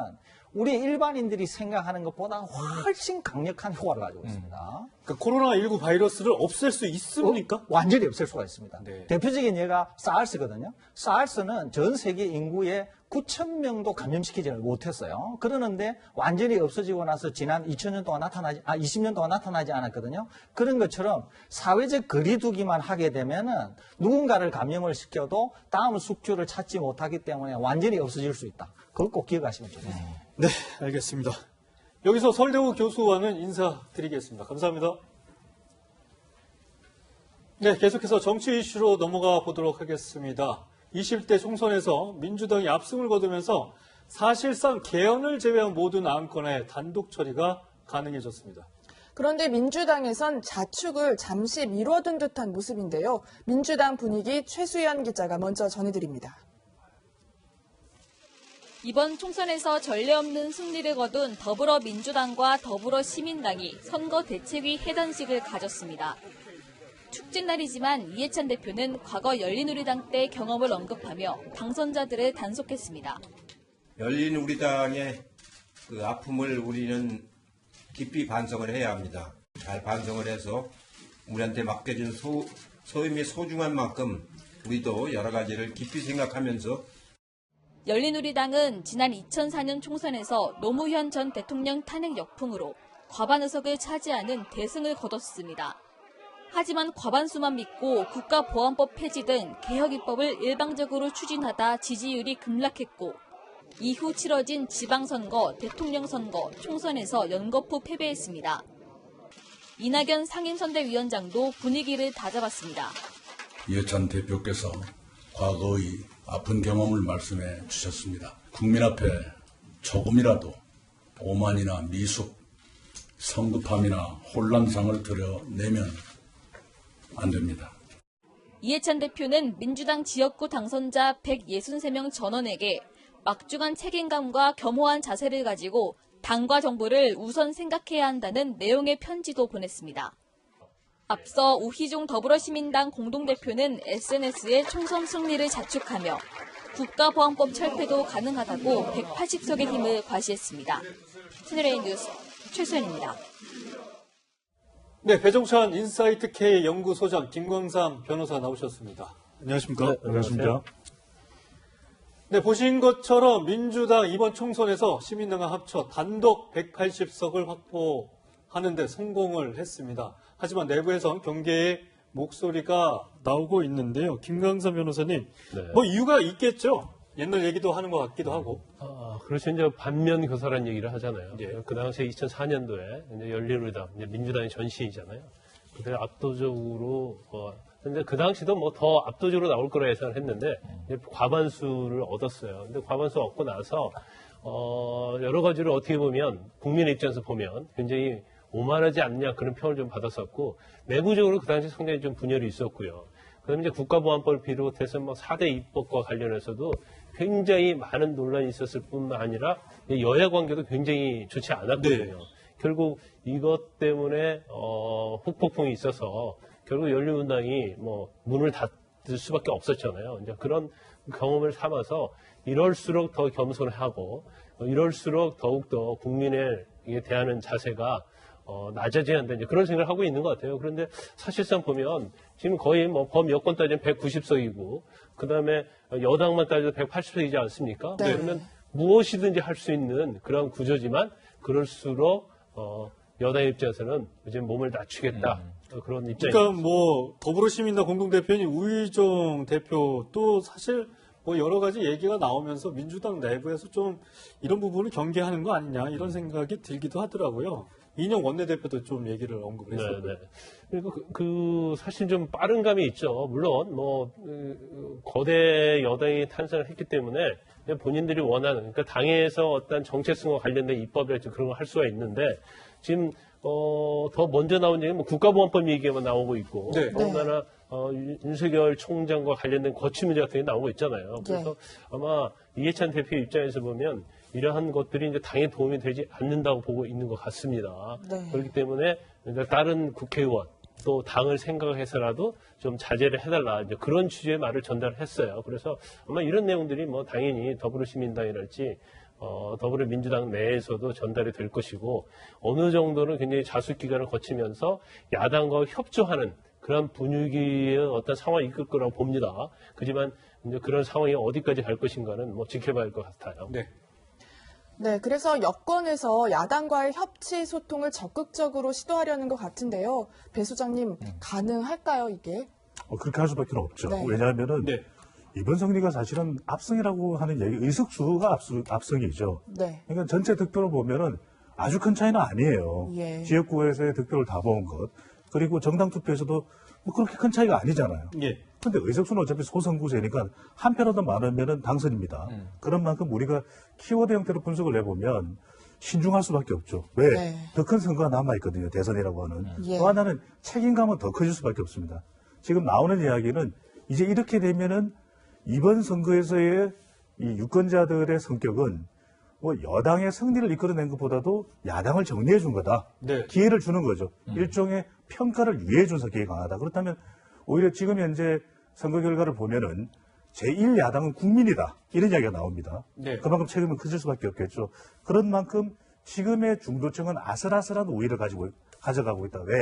우리 일반인들이 생각하는 것보다 훨씬 강력한 효과를 가지고 있습니다. 그러니까 코로나19 바이러스를 없앨 수 있습니까? 완전히 없앨 수가 있습니다. 네. 대표적인 예가 SARS거든요. SARS는 전 세계 인구의 9,000명도 감염시키지를 못했어요. 그러는데 완전히 없어지고 나서 지난 20년 동안 20년 동안 나타나지 않았거든요. 그런 것처럼 사회적 거리두기만 하게 되면은 누군가를 감염을 시켜도 다음 숙주를 찾지 못하기 때문에 완전히 없어질 수 있다. 그걸 꼭 기억하시면 좋겠습니다. 네, 알겠습니다. 여기서 설대우 교수와는 인사드리겠습니다. 감사합니다. 네, 계속해서 정치 이슈로 넘어가 보도록 하겠습니다. 20대 총선에서 민주당이 압승을 거두면서 사실상 개헌을 제외한 모든 안건의 단독 처리가 가능해졌습니다. 그런데 민주당에선 자축을 잠시 미뤄둔 듯한 모습인데요. 민주당 분위기 최수연 기자가 먼저 전해드립니다. 이번 총선에서 전례 없는 승리를 거둔 더불어민주당과 더불어시민당이 선거 대책위 회단식을 가졌습니다. 축제날이지만 이해찬 대표는 과거 열린우리당 때 경험을 언급하며 당선자들을 단속했습니다. 열린우리당의 그 아픔을 우리는 깊이 반성을 해야 합니다. 잘 반성을 해서 우리한테 맡겨진 소임이 소중한 만큼 우리도 여러 가지를 깊이 생각하면서 열린우리당은 지난 2004년 총선에서 노무현 전 대통령 탄핵 역풍으로 과반 의석을 차지하는 대승을 거뒀습니다. 하지만 과반수만 믿고 국가보안법 폐지 등 개혁 입법을 일방적으로 추진하다 지지율이 급락했고 이후 치러진 지방선거, 대통령선거, 총선에서 연거푸 패배했습니다. 이낙연 상임선대위원장도 분위기를 다잡았습니다. 이해찬 대표께서 과거의 아픈 경험을 말씀해 주셨습니다. 국민 앞에 조금이라도 오만이나 미숙, 성급함이나 혼란상을 드러내면 안 됩니다. 이해찬 대표는 민주당 지역구 당선자 163명 전원에게 막중한 책임감과 겸허한 자세를 가지고 당과 정부를 우선 생각해야 한다는 내용의 편지도 보냈습니다. 앞서 우희종 더불어시민당 공동대표는 SNS에 총선 승리를 자축하며 국가보안법 철폐도 가능하다고 180석의 힘을 과시했습니다. 채널A 뉴스 최수연입니다. 네, 배종찬 인사이트 K 연구소장 김광삼 변호사 나오셨습니다. 안녕하십니까? 네, 안녕하십니까? 네, 보신 것처럼 민주당 이번 총선에서 시민당과 합쳐 단독 180석을 확보하는 데 성공을 했습니다. 하지만 내부에선 경계의 목소리가 나오고 있는데요. 김광삼 변호사님, 뭐 이유가 있겠죠? 옛날 얘기도 하는 것 같기도 하고. 그렇죠. 이제 반면 교사라는 얘기를 하잖아요. 그 당시에 2004년도에 이제 열린우리당, 이제 민주당의 전시이잖아요. 그때 압도적으로, 근데 그 당시도 뭐 더 압도적으로 나올 거라 예상을 했는데, 과반수를 얻었어요. 근데 과반수 얻고 나서, 여러 가지로 어떻게 보면, 국민의 입장에서 보면 굉장히 오만하지 않냐 그런 평을 좀 받았었고, 내부적으로 그 당시 상당히 좀 분열이 있었고요. 그다음에 이제 국가보안법을 비롯해서 뭐 4대 입법과 관련해서도 굉장히 많은 논란이 있었을 뿐만 아니라 여야 관계도 굉장히 좋지 않았거든요. 결국 이것 때문에 후폭풍이 있어서 결국 열린우리당이 뭐 문을 닫을 수밖에 없었잖아요. 이제 그런 경험을 삼아서 이럴수록 더 겸손하고 이럴수록 더욱더 국민에 대하는 자세가 낮아져야 한다. 이제 그런 생각을 하고 있는 것 같아요. 그런데 사실상 보면 지금 거의 뭐 범여권 따지면 190석이고 그 다음에 여당만 따져도 180석이지 않습니까? 네. 그러면 무엇이든지 할 수 있는 그런 구조지만 그럴수록 여당 입장에서는 이제 몸을 낮추겠다. 그런 입장입니다. 그러니까 뭐 더불어시민당 공동대표인 우희종 대표 또 사실 뭐 여러 가지 얘기가 나오면서 민주당 내부에서 좀 이런 부분을 경계하는 거 아니냐 이런 생각이 들기도 하더라고요. 이인영 원내대표도 좀 얘기를 언급을 했어요. 네. 그리고 사실 좀 빠른 감이 있죠. 물론 거대 여당이 탄생을 했기 때문에 본인들이 원하는 그러니까 당에서 어떤 정체성과 관련된 입법이랄지 그런 걸 할 수가 있는데 지금 더 먼저 나온 얘기는 뭐 국가보안법 얘기만 나오고 있고 더군다나 윤석열 총장과 관련된 거취 문제 같은 게 나오고 있잖아요. 그래서 아마 이해찬 대표 입장에서 보면 이러한 것들이 이제 당에 도움이 되지 않는다고 보고 있는 것 같습니다. 그렇기 때문에 다른 국회의원 또 당을 생각해서라도 좀 자제를 해달라 이제 그런 취지의 말을 전달했어요. 그래서 아마 이런 내용들이 뭐 당연히 더불어시민당이랄지 더불어민주당 내에서도 전달이 될 것이고 어느 정도는 굉장히 자숙 기간을 거치면서 야당과 협조하는 그런 분위기의 어떤 상황이 이끌 거라고 봅니다. 하지만 이제 그런 상황이 어디까지 갈 것인가는 뭐 지켜봐야 할 것 같아요. 네, 그래서 여권에서 야당과의 협치 소통을 적극적으로 시도하려는 것 같은데요. 배 소장님, 가능할까요, 이게? 그렇게 할 수밖에 없죠. 네. 왜냐하면은 이번 승리가 사실은 압승이라고 하는 얘기, 의석수가 압승이죠. 네. 그러니까 전체 득표로 보면은 아주 큰 차이는 아니에요. 예. 지역구에서의 득표를 다 모은 것. 그리고 정당 투표에서도 뭐 그렇게 큰 차이가 아니잖아요. 근데 의석수는 어차피 소선구제니까 한 표라도 많으면은 당선입니다. 그런 만큼 우리가 키워드 형태로 분석을 해보면 신중할 수밖에 없죠. 왜? 네. 더 큰 선거가 남아있거든요. 대선이라고 하는. 예. 또 하나는 책임감은 더 커질 수밖에 없습니다. 지금 나오는 이야기는 이제 이렇게 되면은 이번 선거에서의 이 유권자들의 성격은 뭐 여당의 승리를 이끌어낸 것보다도 야당을 정리해 준 거다. 네. 기회를 주는 거죠. 일종의 평가를 유예해 준 성격이 강하다. 그렇다면 오히려 지금 현재 선거 결과를 보면은 제1야당은 국민이다. 이런 이야기가 나옵니다. 네. 그만큼 책임은 커질 수밖에 없겠죠. 그런 만큼 지금의 중도층은 아슬아슬한 우위를 가져가고 있다. 왜?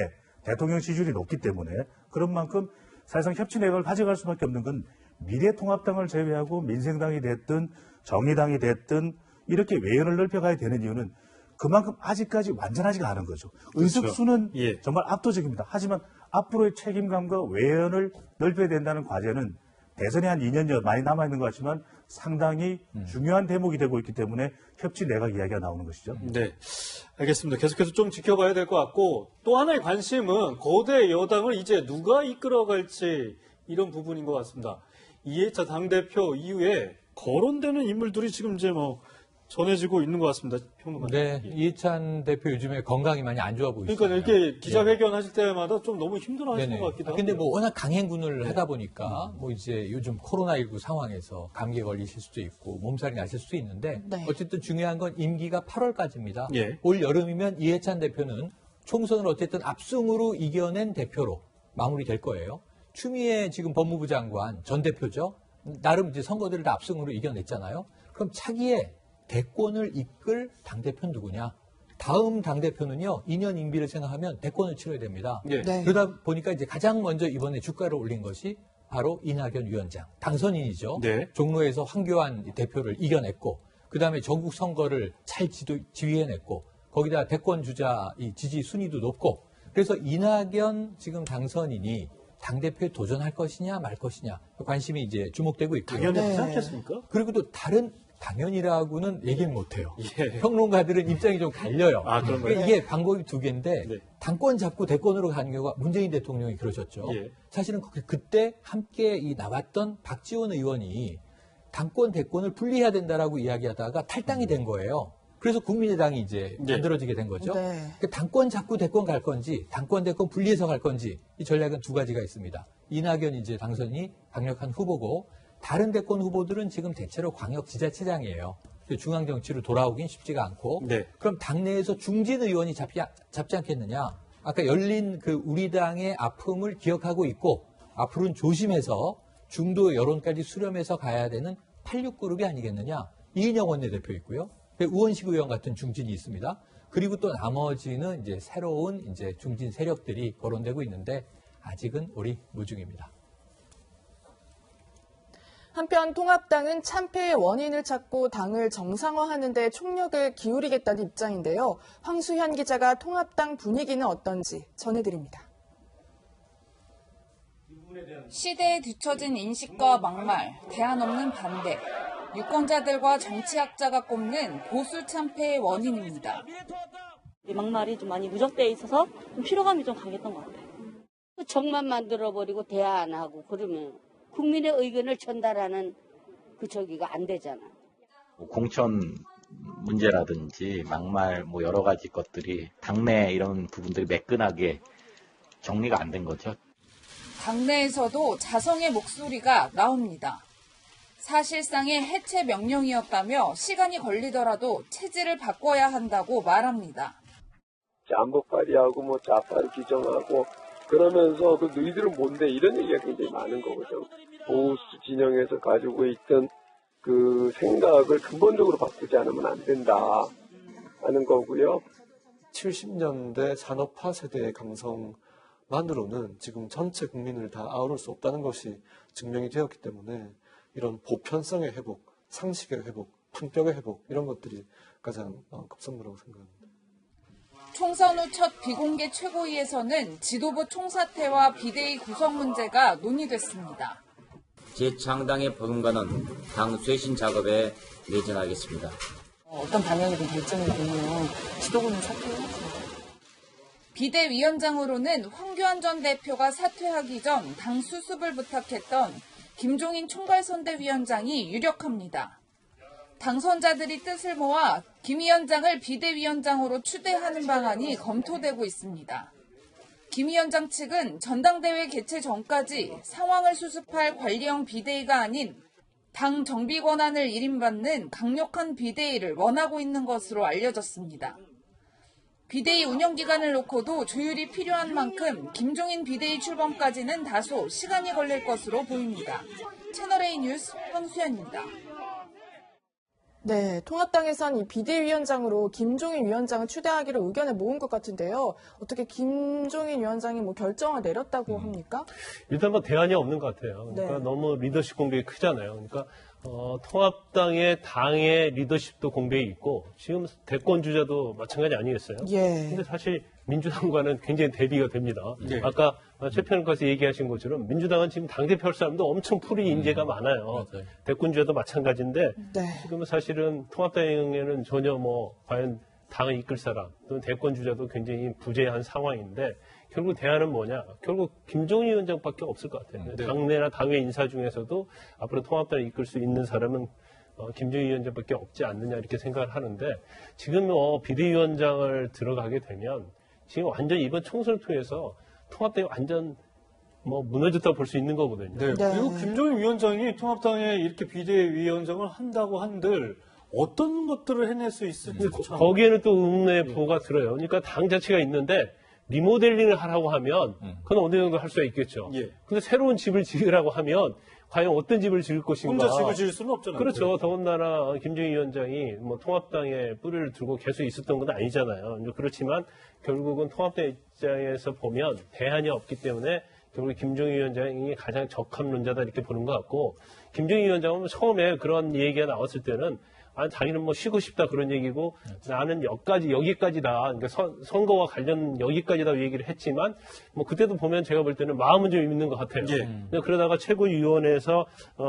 대통령 지지율이 높기 때문에. 그런 만큼 사실상 협치내각을 가져갈 수밖에 없는 건 미래통합당을 제외하고 민생당이 됐든 정의당이 됐든 이렇게 외연을 넓혀가야 되는 이유는 그만큼 아직까지 완전하지가 않은 거죠. 의석수는 예. 정말 압도적입니다. 하지만 앞으로의 책임감과 외연을 넓혀야 된다는 과제는 대선이 한 2년여 많이 남아있는 것 같지만 상당히 중요한 대목이 되고 있기 때문에 협치 내각 이야기가 나오는 것이죠. 네, 알겠습니다. 계속해서 좀 지켜봐야 될 것 같고 또 하나의 관심은 거대 여당을 이제 누가 이끌어갈지 이런 부분인 것 같습니다. 이해찬 당대표 이후에 거론되는 인물들이 지금 이제 뭐 전해지고 있는 것 같습니다. 평론가님. 네, 이해찬 대표 요즘에 건강이 많이 안 좋아 보이시죠. 그러니까 이렇게 기자회견 하실 때마다 좀 너무 힘들어하시는 것 같기도 하고. 근데 뭐 워낙 강행군을 하다 보니까 뭐 이제 요즘 코로나19 상황에서 감기에 걸리실 수도 있고 몸살이 나실 수도 있는데 네. 어쨌든 중요한 건 임기가 8월까지입니다. 예. 올 여름이면 이해찬 대표는 총선을 어쨌든 압승으로 이겨낸 대표로 마무리될 거예요. 추미애 지금 법무부 장관 전 대표죠. 나름 이제 선거들을 다 압승으로 이겨냈잖아요. 그럼 차기에 대권을 이끌 당대표는 누구냐? 다음 당대표는요, 2년 임기를 생각하면 대권을 치러야 됩니다. 예. 네. 그러다 보니까 이제 가장 먼저 이번에 주가를 올린 것이 바로 이낙연 위원장. 당선인이죠. 네. 종로에서 황교안 대표를 이겨냈고, 그 다음에 전국 선거를 잘 지휘해냈고, 거기다 대권 주자 이 지지 순위도 높고, 그래서 이낙연 지금 당선인이 당대표에 도전할 것이냐 말 것이냐 관심이 이제 주목되고 있고요. 당연히 네. 하지 않겠습니까? 그리고 또 다른 당연이라고는 얘기는 못해요. 예. 평론가들은 입장이 좀 갈려요. 아, 그런 거예요? 그러니까 이게 방법이 두 개인데 네. 당권 잡고 대권으로 가는 경우가 문재인 대통령이 그러셨죠. 예. 사실은 그때 함께 나왔던 박지원 의원이 당권 대권을 분리해야 된다라고 이야기하다가 탈당이 된 거예요. 그래서 국민의당이 이제 네. 만들어지게 된 거죠. 네. 그러니까 당권 잡고 대권 갈 건지 당권 대권 분리해서 갈 건지 이 전략은 두 가지가 있습니다. 이낙연 이제 당선이 강력한 후보고 다른 대권 후보들은 지금 대체로 광역 지자체장이에요. 중앙 정치로 돌아오긴 쉽지가 않고 네. 그럼 당내에서 중진 의원이 잡지 않겠느냐? 아까 열린 그 우리 당의 아픔을 기억하고 있고 앞으로는 조심해서 중도 여론까지 수렴해서 가야 되는 86그룹이 아니겠느냐? 이인영 원내대표 있고요. 우원식 의원 같은 중진이 있습니다. 그리고 또 나머지는 이제 새로운 이제 중진 세력들이 거론되고 있는데 아직은 우리 무중입니다. 한편 통합당은 참패의 원인을 찾고 당을 정상화하는 데 총력을 기울이겠다는 입장인데요. 황수현 기자가 통합당 분위기는 어떤지 전해드립니다. 시대에 뒤처진 인식과 막말, 대안 없는 반대, 유권자들과 정치학자가 꼽는 보수 참패의 원인입니다. 막말이 좀 많이 누적돼 있어서 좀 피로감이 좀 강했던 것 같아요. 정만 만들어버리고 대화 안 하고 그러면 국민의 의견을 전달하는 그 저기가 안 되잖아. 공천 문제라든지 막말 뭐 여러 가지 것들이 당내 이런 부분들이 매끈하게 정리가 안 된 거죠. 당내에서도 자성의 목소리가 나옵니다. 사실상의 해체 명령이었다며 시간이 걸리더라도 체질을 바꿔야 한다고 말합니다. 안보 발의하고 뭐 좌파를 규정하고 그러면서 그 너희들은 뭔데 이런 얘기가 굉장히 많은 거거든. 보수 진영에서 가지고 있던 그 생각을 근본적으로 바꾸지 않으면 안 된다 하는 거고요. 70년대 산업화 세대의 감성만으로는 지금 전체 국민을 다 아우를 수 없다는 것이 증명이 되었기 때문에 이런 보편성의 회복, 상식의 회복, 품격의 회복 이런 것들이 가장 급선무라고 생각합니다. 총선 후 첫 비공개 최고위에서는 지도부 총사퇴와 비대위 구성 문제가 논의됐습니다. 재창당의 버금가는 당 쇄신 작업에 내전하겠습니다. 어떤 방향으로 결정이 되면 지도부는 사퇴해야죠. 비대위원장으로는 황교안 전 대표가 사퇴하기 전 당 수습을 부탁했던 김종인 총괄선대위원장이 유력합니다. 당선자들이 뜻을 모아 김 위원장을 비대위원장으로 추대하는 방안이 검토되고 있습니다. 김 위원장 측은 전당대회 개최 전까지 상황을 수습할 관리형 비대위가 아닌 당 정비 권한을 일임받는 강력한 비대위를 원하고 있는 것으로 알려졌습니다. 비대위 운영 기간을 놓고도 조율이 필요한 만큼 김종인 비대위 출범까지는 다소 시간이 걸릴 것으로 보입니다. 채널A 뉴스 황수연입니다. 네, 통합당에선 이 비대위원장으로 김종인 위원장을 추대하기로 의견을 모은 것 같은데요. 어떻게 김종인 위원장이 뭐 결정을 내렸다고 합니까? 일단 뭐 대안이 없는 것 같아요. 그러니까 네. 너무 리더십 공백이 크잖아요. 그러니까 통합당의 당의 리더십도 공백이 있고 지금 대권 주자도 마찬가지 아니겠어요? 예. 근데 사실 민주당과는 굉장히 대비가 됩니다. 예. 아까 최평가서 얘기하신 것처럼 민주당은 지금 당대표 할 사람도 엄청 풀이 인재가 많아요. 대권 주자도 마찬가지인데 네. 지금은 사실은 통합당에는 전혀 뭐 과연 당을 이끌 사람 또는 대권 주자도 굉장히 부재한 상황인데 결국 대안은 뭐냐? 결국 김종인 위원장밖에 없을 것 같아요. 네. 당내나 당외 인사 중에서도 앞으로 통합당을 이끌 수 있는 사람은 김종인 위원장밖에 없지 않느냐 이렇게 생각을 하는데 지금 비대위원장을 들어가게 되면 지금 완전 이번 총선을 통해서 통합당이 완전 무너졌다고 볼 수 있는 거거든요. 네. 그리고 김종인 위원장이 통합당에 이렇게 비대위원장을 한다고 한들 어떤 것들을 해낼 수 있을지 거기에는 또 의문의 부호가 들어요. 그러니까 당 자체가 있는데 리모델링을 하라고 하면 그건 어느 정도 할 수가 있겠죠. 예. 근데 새로운 집을 지으라고 하면 과연 어떤 집을 지을 것인가. 혼자 집을 지을 수는 없잖아요. 그렇죠. 더군다나 김종인 위원장이 통합당에 뿌리를 두고 계속 있었던 건 아니잖아요. 그렇지만 결국은 통합당 입장에서 보면 대안이 없기 때문에 결국 김종인 위원장이 가장 적합론자다 이렇게 보는 것 같고 김종인 위원장은 처음에 그런 얘기가 나왔을 때는 자기는 쉬고 싶다 그런 얘기고 나는 여기까지다. 그러니까 선거와 관련 여기까지다 얘기를 했지만 그때도 보면 제가 볼 때는 마음은 좀 있는 것 같아요. 예. 그러다가 최고위원회에서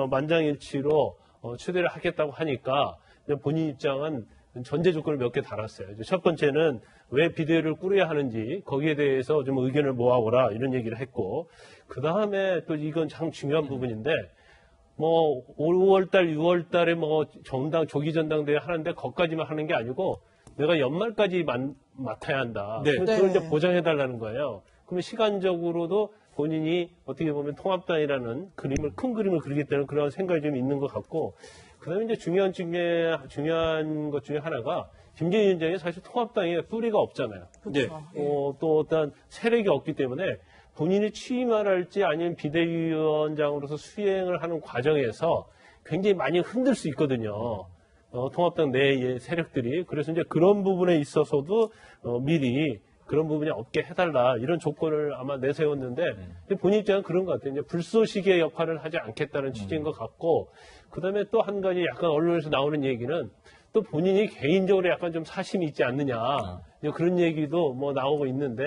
만장일치로 추대를 하겠다고 하니까 본인 입장은 전제 조건을 몇 개 달았어요. 첫 번째는 왜 비대위를 꾸려야 하는지 거기에 대해서 좀 의견을 모아오라 이런 얘기를 했고 그 다음에 또 이건 참 중요한 부분인데 5월달, 6월달에 조기 전당대회 하는데 거기까지만 하는 게 아니고 내가 연말까지 맡아야 한다. 네. 그걸 이제 보장해달라는 거예요. 그러면 시간적으로도 본인이 어떻게 보면 통합당이라는 큰 그림을 그리기 때문에 그런 생각이 좀 있는 것 같고 그다음에 이제 중요한 것 중에 하나가 김종인 위원장이 사실 통합당에 뿌리가 없잖아요. 네. 또 어떤 세력이 없기 때문에 본인이 취임을 할지 아니면 비대위원장으로서 수행을 하는 과정에서 굉장히 많이 흔들 수 있거든요. 통합당 내의 세력들이. 그래서 이제 그런 부분에 있어서도 미리 그런 부분이 없게 해달라 이런 조건을 아마 내세웠는데 본인 입장은 그런 것 같아요. 이제 불쏘시개의 역할을 하지 않겠다는 취지인 것 같고 그다음에 또 한 가지 약간 언론에서 나오는 얘기는 또 본인이 개인적으로 약간 좀 사심이 있지 않느냐 그런 얘기도 나오고 있는데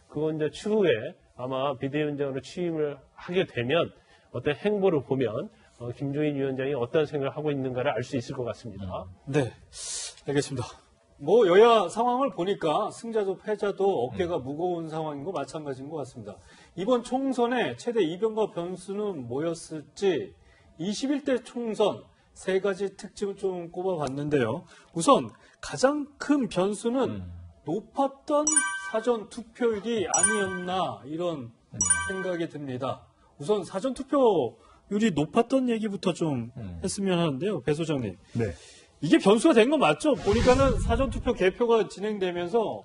그건 이제 추후에 아마 비대위원장으로 취임을 하게 되면 어떤 행보를 보면 김종인 위원장이 어떤 생각을 하고 있는가를 알 수 있을 것 같습니다. 네, 알겠습니다. 여야 상황을 보니까 승자도 패자도 어깨가 무거운 상황인 거 마찬가지인 것 같습니다. 이번 총선의 최대 이변과 변수는 뭐였을지 21대 총선 세 가지 특징을 좀 꼽아봤는데요. 우선 가장 큰 변수는 높았던 사전 투표율이 아니었나 이런 생각이 듭니다. 우선 사전 투표율이 높았던 얘기부터 좀 했으면 하는데요. 배 소장님. 네. 이게 변수가 된 건 맞죠? 보니까는 사전 투표 개표가 진행되면서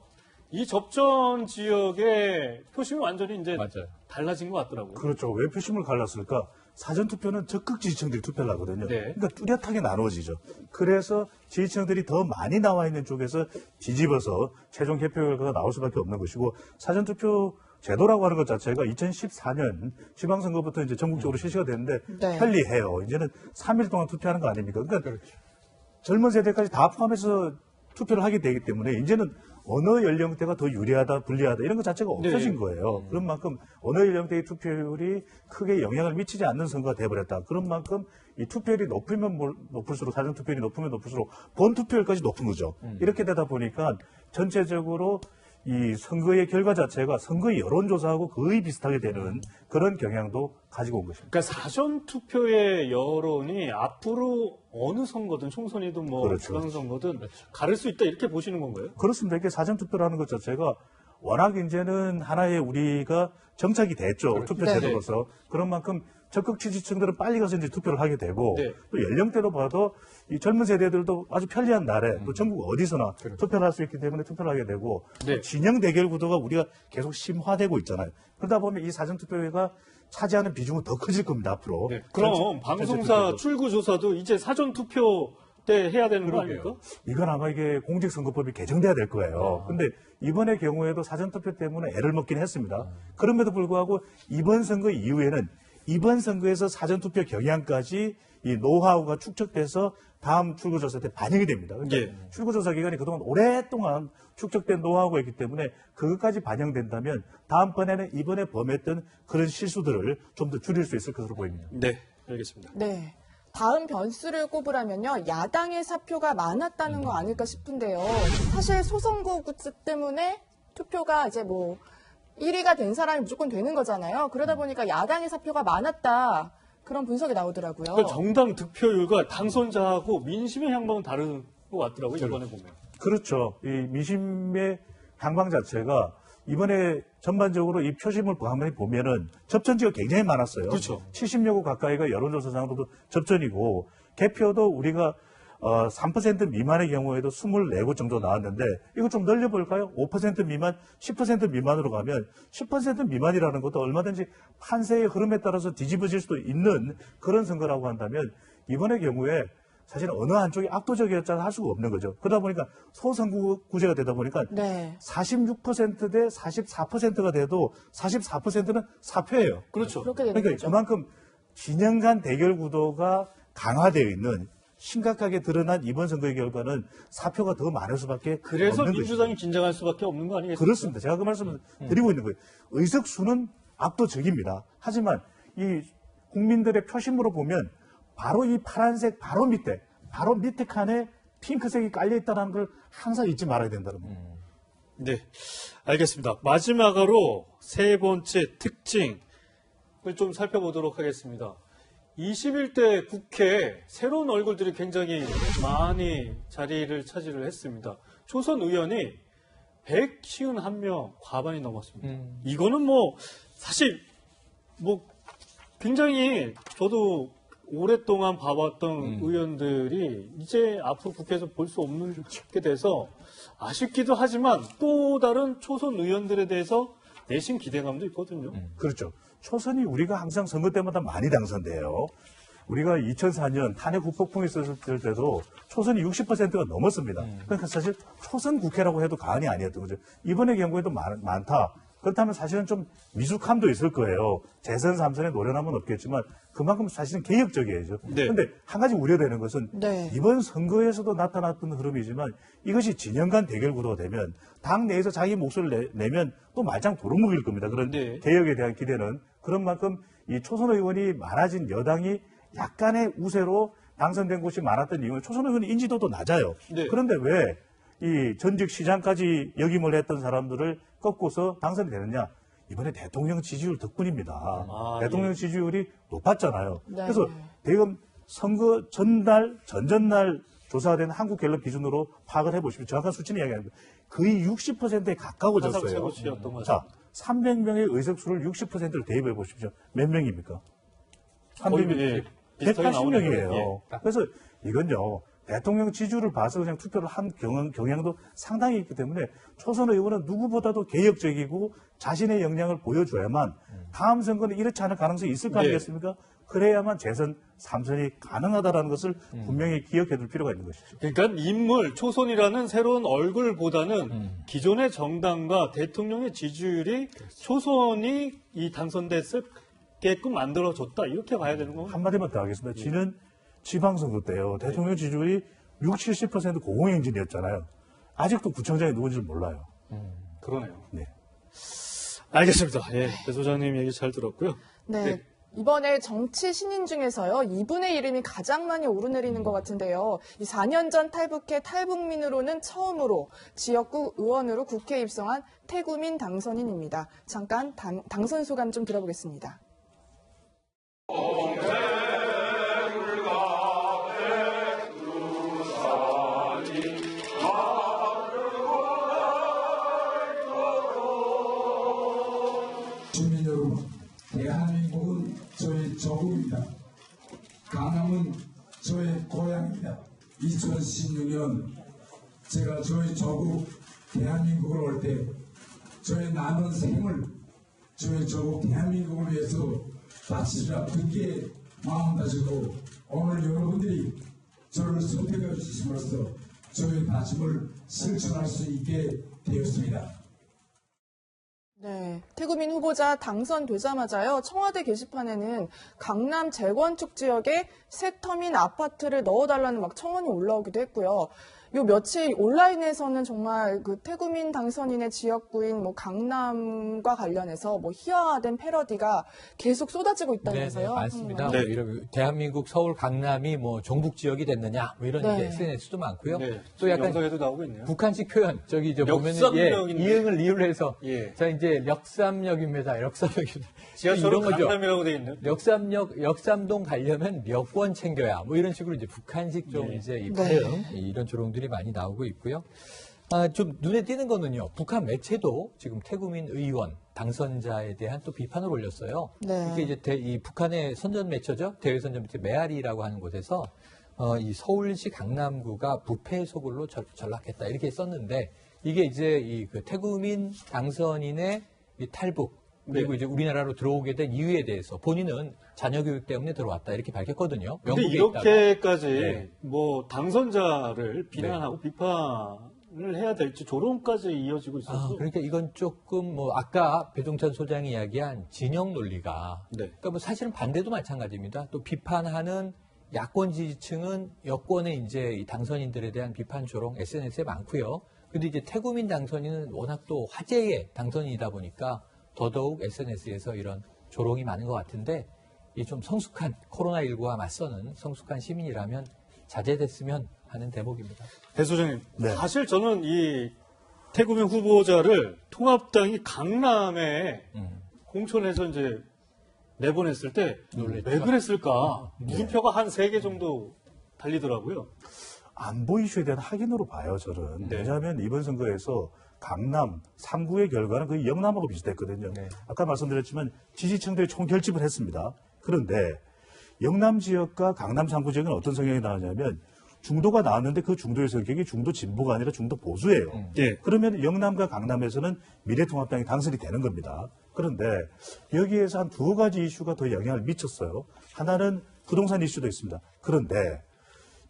이 접전 지역의 표심이 완전히 이제 달라진 것 같더라고요. 그렇죠. 왜 표심을 갈랐을까? 사전투표는 적극 지지층들이 투표를 하거든요. 네. 그러니까 뚜렷하게 나누어지죠. 그래서 지지층들이 더 많이 나와 있는 쪽에서 뒤집어서 최종 개표 결과가 나올 수밖에 없는 것이고 사전투표 제도라고 하는 것 자체가 2014년 지방선거부터 이제 전국적으로 실시가 됐는데 네. 편리해요. 이제는 3일 동안 투표하는 거 아닙니까? 그러니까 젊은 세대까지 다 포함해서 투표를 하게 되기 때문에 이제는 어느 연령대가 더 유리하다, 불리하다 이런 것 자체가 없어진 거예요. 그런 만큼 어느 연령대의 투표율이 크게 영향을 미치지 않는 선거가 돼버렸다. 그런 만큼 이 투표율이 높으면 높을수록 사전 투표율이 높으면 높을수록 본 투표율까지 높은 거죠. 이렇게 되다 보니까 전체적으로 이 선거의 결과 자체가 선거 여론조사하고 거의 비슷하게 되는 그런 경향도 가지고 온 것입니다. 그러니까 사전투표의 여론이 앞으로 어느 선거든 총선이든 뭐 그렇죠. 지방선거든 가를 수 있다 이렇게 보시는 건가요? 그렇습니다. 이게 사전투표라는 것 자체가 워낙 이제는 하나의 우리가 정착이 됐죠. 투표 네. 제도로서. 그런 만큼 적극 지지층들은 빨리 가서 이제 투표를 하게 되고 네. 또 연령대로 봐도 이 젊은 세대들도 아주 편리한 날에 또 전국 어디서나 투표를 할 수 있기 때문에 투표를 하게 되고 네. 또 진영 대결 구도가 우리가 계속 심화되고 있잖아요. 그러다 보면 이 사전투표가 차지하는 비중은 더 커질 겁니다, 앞으로. 네. 그럼 전체 방송사 투표도. 출구조사도 이제 사전투표 때 해야 되는 거 아닙니까? 이건 아마 이게 공직선거법이 개정돼야 될 거예요. 근데 이번의 경우에도 사전투표 때문에 애를 먹긴 했습니다. 그럼에도 불구하고 이번 선거 이후에는 이번 선거에서 사전투표 경향까지 이 노하우가 축적돼서 다음 출구조사 때 반영이 됩니다. 그러니까 예. 출구조사 기간이 그동안 오랫동안 축적된 노하우가 있기 때문에 그것까지 반영된다면 다음번에는 이번에 범했던 그런 실수들을 좀 더 줄일 수 있을 것으로 보입니다. 네, 알겠습니다. 네. 다음 변수를 꼽으라면요, 야당의 사표가 많았다는 거 아닐까 싶은데요. 사실 소선거구 때문에 투표가 이제 뭐 1위가 된 사람이 무조건 되는 거잖아요. 그러다 보니까 야당의 사표가 많았다. 그런 분석이 나오더라고요. 그러니까 정당 득표율과 당선자하고 민심의 향방은 다른 것 같더라고요, 이번에 보면. 그렇죠. 이 민심의 향방 자체가 이번에 전반적으로 이 표심을 한번 보면은 접전지가 굉장히 많았어요. 그렇죠. 70여 곳 가까이가 여론조사상으로도 접전이고 개표도 우리가 3% 미만의 경우에도 24곳 정도 나왔는데 이거 좀 늘려볼까요? 5% 미만, 10% 미만으로 가면 10% 미만이라는 것도 얼마든지 판세의 흐름에 따라서 뒤집어질 수도 있는 그런 선거라고 한다면 이번의 경우에 사실 어느 한쪽이 압도적이었다고 할 수가 없는 거죠. 그러다 보니까 소선구제가 되다 보니까 네. 46% 대 44%가 돼도 44%는 사표예요. 그렇죠. 그렇게 되는 그러니까 거죠. 그만큼 진영 간 대결 구도가 강화되어 있는 심각하게 드러난 이번 선거의 결과는 사표가 더 많을 수밖에 그래서 없는 민주당이 것이죠. 긴장할 수밖에 없는 거 아니겠습니까? 그렇습니다. 제가 그 말씀을 드리고 있는 거예요. 의석수는 압도적입니다. 하지만 이 국민들의 표심으로 보면 바로 이 파란색 바로 밑에 칸에 핑크색이 깔려있다는 걸 항상 잊지 말아야 된다는 거예요. 네, 알겠습니다. 마지막으로 세 번째 특징을 좀 살펴보도록 하겠습니다. 21대 국회 새로운 얼굴들이 굉장히 많이 자리를 차지를 했습니다. 초선 의원이 151명 과반이 넘었습니다. 이거는 뭐 사실 뭐 굉장히 저도 오랫동안 봐왔던 의원들이 이제 앞으로 국회에서 볼 수 없는 게 돼서 아쉽기도 하지만 또 다른 초선 의원들에 대해서 내심 기대감도 있거든요. 그렇죠. 초선이 우리가 항상 선거 때마다 많이 당선돼요. 우리가 2004년 탄핵 후폭풍이 있었을 때도 초선이 60%가 넘었습니다. 그러니까 사실 초선 국회라고 해도 과언이 아니었던 거죠. 이번의 경우에도 많다. 그렇다면 사실은 좀 미숙함도 있을 거예요. 재선 3선에 노련함은 없겠지만 그만큼 사실은 개혁적이에요. 그런데 네. 한 가지 우려되는 것은 네. 이번 선거에서도 나타났던 흐름이지만 이것이 진영 간 대결 구도가 되면 당 내에서 자기 목소리를 내면 또 말짱 도루묵일 겁니다. 그런 네. 개혁에 대한 기대는. 그런 만큼 이 초선 의원이 많아진 여당이 약간의 우세로 당선된 곳이 많았던 이유는 초선 의원의 인지도도 낮아요. 네. 그런데 왜 이 전직 시장까지 역임을 했던 사람들을 꺾고서 당선이 되느냐? 이번에 대통령 지지율 덕분입니다. 대통령 지지율이 높았잖아요. 네. 그래서 대검 선거 전날, 전전날 조사된 한국갤럽 기준으로 파악을 해보시면 정확한 수치는 이야기하는데 거의 60%에 가까워졌어요. 가장 최고치였던 거죠. 자, 300명의 의석수를 60%를 대입해 보십시오. 몇 명입니까? 거의 300명. 예, 비슷하게 나오네요. 180명이에요. 그래서 이건요. 대통령 지지율을 봐서 그냥 투표를 한 경향도 상당히 있기 때문에 초선 의원은 누구보다도 개혁적이고 자신의 역량을 보여줘야만 다음 선거는 이렇지 않을 가능성이 있을 거 네. 아니겠습니까? 그래야만 재선 3선이 가능하다는 것을 분명히 기억해 둘 필요가 있는 것이죠. 그러니까 인물, 초선이라는 새로운 얼굴보다는 기존의 정당과 대통령의 지지율이 초선이 이 당선됐게끔 만들어줬다. 이렇게 봐야 되는 거죠. 한마디만 더 하겠습니다. 지는 지방선거 때요. 대통령 지지율이 60, 70% 고공행진이었잖아요. 아직도 구청장이 누군지 몰라요. 그러네요. 네. 알겠습니다. 예, 배 소장님 얘기 잘 들었고요. 네. 이번에 정치 신인 중에서요, 이분의 이름이 가장 많이 오르내리는 것 같은데요. 이 4년 전 탈북해 탈북민으로는 처음으로 지역구 의원으로 국회에 입성한 태구민 당선인입니다. 잠깐 당선 소감 좀 들어보겠습니다. 주민 여러분, 대한민국은 저의 조국입니다. 강남은 저의 고향입니다. 2016년 제가 저의 조국 대한민국을 올 때 저의 남은 생을 저의 조국 대한민국을 위해서 바치리라 그렇게 마음다지고 오늘 여러분들이 저를 선택해 주심으로써 저의 다짐을 실천할 수 있게 되었습니다. 네, 태구민 후보자 당선되자마자요, 청와대 게시판에는 강남 재건축 지역에 새 터민 아파트를 넣어달라는 막 청원이 올라오기도 했고요. 요 며칠 온라인에서는 정말 그 태구민 당선인의 지역구인 뭐 강남과 관련해서 뭐 희화화된 패러디가 계속 쏟아지고 있다면서요. 네, 많습니다. 네. 뭐 이런 대한민국 서울 강남이 뭐 종북 지역이 됐느냐 뭐 이런 네. SNS도 많고요. 네, 또 약간 영상에도 나오고 있네요. 북한식 표현 저기 저 보면은 역삼역인데. 이응을 이유로 해서 예. 자 이제 역삼역입니다. 역삼역입니다. 지하철은 이런 거죠. 강남이라고 돼 있네요. 역삼동 가려면 몇 번 챙겨야 뭐 이런 식으로 이제 북한식 좀 이제 이 발음 이런 조롱들이 많이 나오고 있고요. 좀 눈에 띄는 거는요. 북한 매체도 지금 태구민 의원 당선자에 대한 또 비판을 올렸어요. 네. 이게 이제 이 북한의 선전 매체죠. 대외 선전 매체 메아리라고 하는 곳에서 이 서울시 강남구가 부패 소굴로 전락했다 이렇게 썼는데 이게 이제 이 그 태구민 당선인의 이 탈북 그리고 이제 우리나라로 들어오게 된 이유에 대해서 본인은 자녀 교육 때문에 들어왔다 이렇게 밝혔거든요. 근데 영국에 이렇게까지 네. 뭐 당선자를 비난하고 비판을 해야 될지 조롱까지 이어지고 있어서 그러니까 이건 조금 뭐 아까 배종찬 소장이 이야기한 진영 논리가 네. 그러니까 뭐 사실은 반대도 마찬가지입니다. 또 비판하는 야권 지지층은 여권의 이제 이 당선인들에 대한 비판 조롱 SNS에 많고요. 근데 이제 태구민 당선인은 워낙 또 화제의 당선인이다 보니까 더더욱 SNS에서 이런 조롱이 많은 것 같은데 이 좀 성숙한 코로나19와 맞서는 성숙한 시민이라면 자제됐으면 하는 대목입니다. 배 소장님, 사실 저는 이 태구민 후보자를 통합당이 강남에 공천해서 이제 내보냈을 때 왜 그랬을까? 물음표가 한 3개 정도 달리더라고요. 안보 이슈에 대한 확인으로 봐요, 저는. 왜냐하면 이번 선거에서 강남 3구의 결과는 거의 영남하고 비슷했거든요. 아까 말씀드렸지만 지지층들이 총결집을 했습니다. 그런데 영남 지역과 강남 3구 지역은 어떤 성향이 나왔냐면 중도가 나왔는데 그 중도의 성격이 중도 진보가 아니라 중도 보수예요. 그러면 영남과 강남에서는 미래통합당이 당선이 되는 겁니다. 그런데 여기에서 한 2가지 이슈가 더 영향을 미쳤어요. 하나는 부동산 이슈도 있습니다. 그런데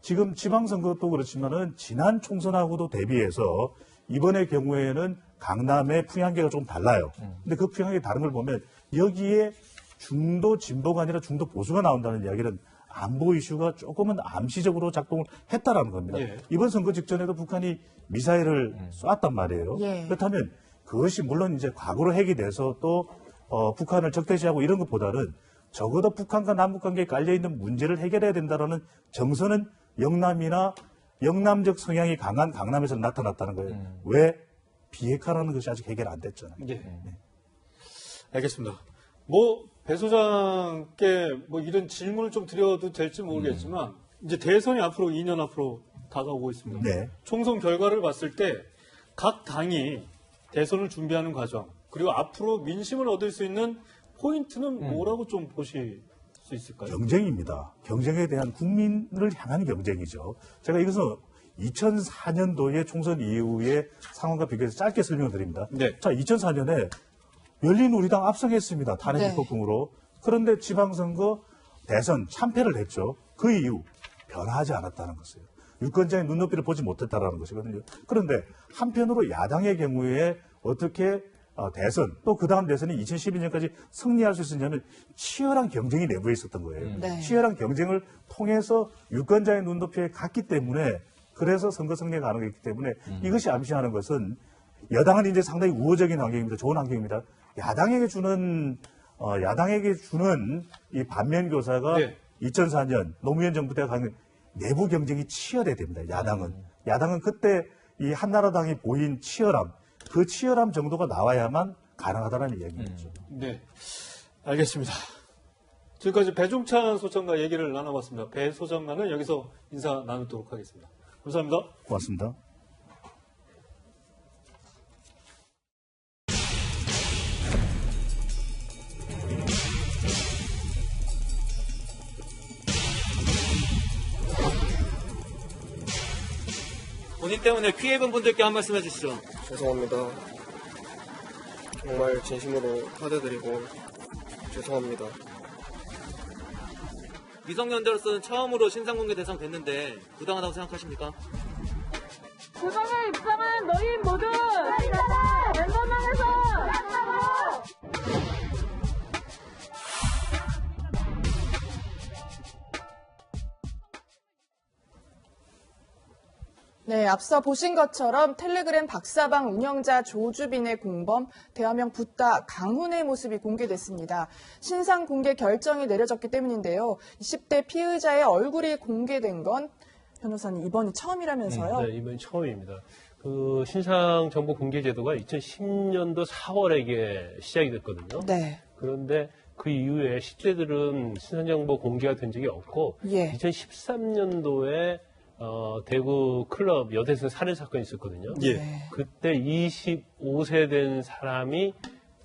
지금 지방선거도 그렇지만은 지난 총선하고도 대비해서 이번의 경우에는 강남의 풍향계가 좀 달라요. 근데 그 풍향계 다른 걸 보면 여기에 중도 진보가 아니라 중도 보수가 나온다는 이야기는 안보 이슈가 조금은 암시적으로 작동을 했다라는 겁니다. 이번 선거 직전에도 북한이 미사일을 쐈단 말이에요. 그렇다면 그것이 물론 이제 과거로 해결돼서 또 북한을 적대시하고 이런 것보다는 적어도 북한과 남북 관계에 깔려 있는 문제를 해결해야 된다라는 정서는 영남이나 영남적 성향이 강한 강남에서 나타났다는 거예요. 왜? 비핵화라는 것이 아직 해결 안 됐잖아요. 알겠습니다. 뭐 배 소장께 뭐 이런 질문을 좀 드려도 될지 모르겠지만 이제 대선이 앞으로 2년 앞으로 다가오고 있습니다. 총선 결과를 봤을 때 각 당이 대선을 준비하는 과정 그리고 앞으로 민심을 얻을 수 있는 포인트는 뭐라고 좀 보실 수 있을까요? 경쟁입니다. 경쟁에 대한 국민을 향한 경쟁이죠. 제가 이것은 2004년도의 총선 이후의 상황과 비교해서 짧게 설명을 드립니다. 자, 2004년에 열린우리당 압승했습니다. 탄핵 입법금으로. 그런데 지방선거 대선 참패를 했죠. 그 이후 변화하지 않았다는 것이에요. 유권자의 눈높이를 보지 못했다는 것이거든요. 그런데 한편으로 야당의 경우에 어떻게 대선 또 그 다음 대선이 2012년까지 승리할 수 있었냐면 치열한 경쟁이 내부에 있었던 거예요. 치열한 경쟁을 통해서 유권자의 눈높이에 갔기 때문에 그래서 선거 승리가 가능했기 때문에 이것이 암시하는 것은 여당은 이제 상당히 우호적인 환경입니다. 좋은 환경입니다. 야당에게 주는 야당에게 주는 이 반면교사가 네. 2004년 노무현 정부 때 강행 내부 경쟁이 치열해야 됩니다. 야당은 그때 이 한나라당이 보인 치열함, 그 치열함 정도가 나와야만 가능하다는 이야기죠. 네, 알겠습니다. 지금까지 배종찬 소장과 얘기를 나눠봤습니다. 배 소장과는 여기서 인사 나누도록 하겠습니다. 감사합니다. 고맙습니다. 본인 때문에 피해 입은 분들께 한 말씀 해주시죠. 죄송합니다. 정말 진심으로 사죄드리고 죄송합니다. 미성년자로서는 처음으로 신상공개 대상 됐는데 부당하다고 생각하십니까? 그동안 입장한 너희 모두 멤버방에서 네, 앞서 보신 것처럼 텔레그램 박사방 운영자 조주빈의 공범 대화명 붓다 강훈의 모습이 공개됐습니다. 신상 공개 결정이 내려졌기 때문인데요. 10대 피의자의 얼굴이 공개된 건 변호사님 이번이 처음이라면서요? 네, 이번이 처음입니다. 그 신상 정보 공개 제도가 2010년도 4월에 이게 시작이 됐거든요. 네. 그런데 그 이후에 10대들은 신상 정보 공개가 된 적이 없고 예. 2013년도에 대구 클럽 여대생 살인 사건이 있었거든요. 예. 그때 25세 된 사람이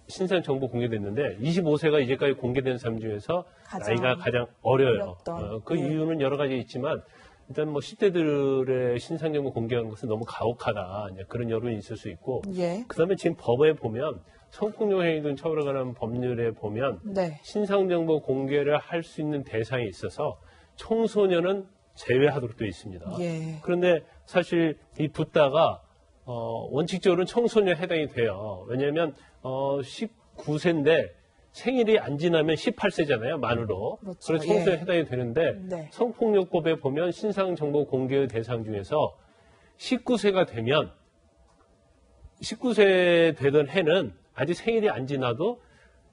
신상 정보 공개됐는데 25세가 이제까지 공개된 사람 중에서 나이가 가장 어려요. 그 이유는 여러 가지 있지만 일단 뭐 10대들의 신상 정보 공개한 것은 너무 가혹하다. 이제 그런 여론이 있을 수 있고 예. 그다음에 지금 법에 보면 성폭력 행위 등 처벌에 관한 법률에 보면 네. 신상 정보 공개를 할 수 있는 대상이 있어서 청소년은 제외하도록 되어 있습니다. 예. 그런데 사실 이 붓다가 원칙적으로는 청소년에 해당이 돼요. 왜냐하면 19세인데 생일이 안 지나면 18세잖아요. 만으로. 그렇죠. 그래서 청소년에 예. 해당이 되는데 네. 성폭력법에 보면 신상정보 공개의 대상 중에서 19세가 되면 19세 되던 해는 아직 생일이 안 지나도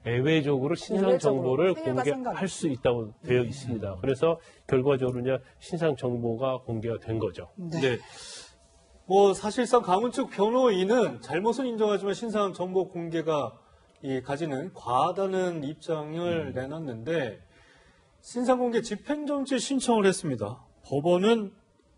예외적으로 신상 정보를 공개할 수 있다고 되어 있습니다. 그래서 결과적으로 이제 신상 정보가 공개가 된 거죠. 네. 뭐 사실상 강훈 측 변호인은 잘못은 인정하지만 신상 정보 공개가 가지는 과하다는 입장을 내놨는데 신상 공개 집행정지 신청을 했습니다. 법원은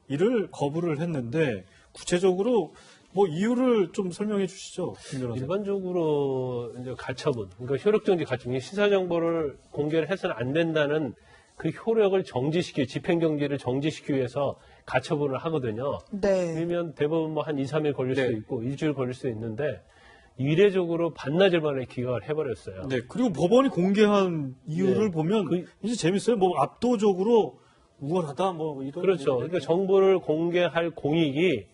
이를 거부를 했는데 구체적으로 뭐 이유를 좀 설명해 주시죠. 일반적으로 이제 가처분, 그러니까 효력정지 가처분, 신상 정보를 공개를 해서는 안 된다는 그 효력을 정지시키기, 집행정지를 정지시키기 위해서 가처분을 하거든요. 네. 그러면 대부분 뭐 한 2, 3일 걸릴 수도 있고 일주일 걸릴 수도 있는데 이례적으로 반나절 만에 기각을 해버렸어요. 네. 그리고 법원이 공개한 이유를 보면 이제 재밌어요. 뭐 압도적으로 우월하다 뭐 이런. 그렇죠. 그러니까 정보를 공개할 공익이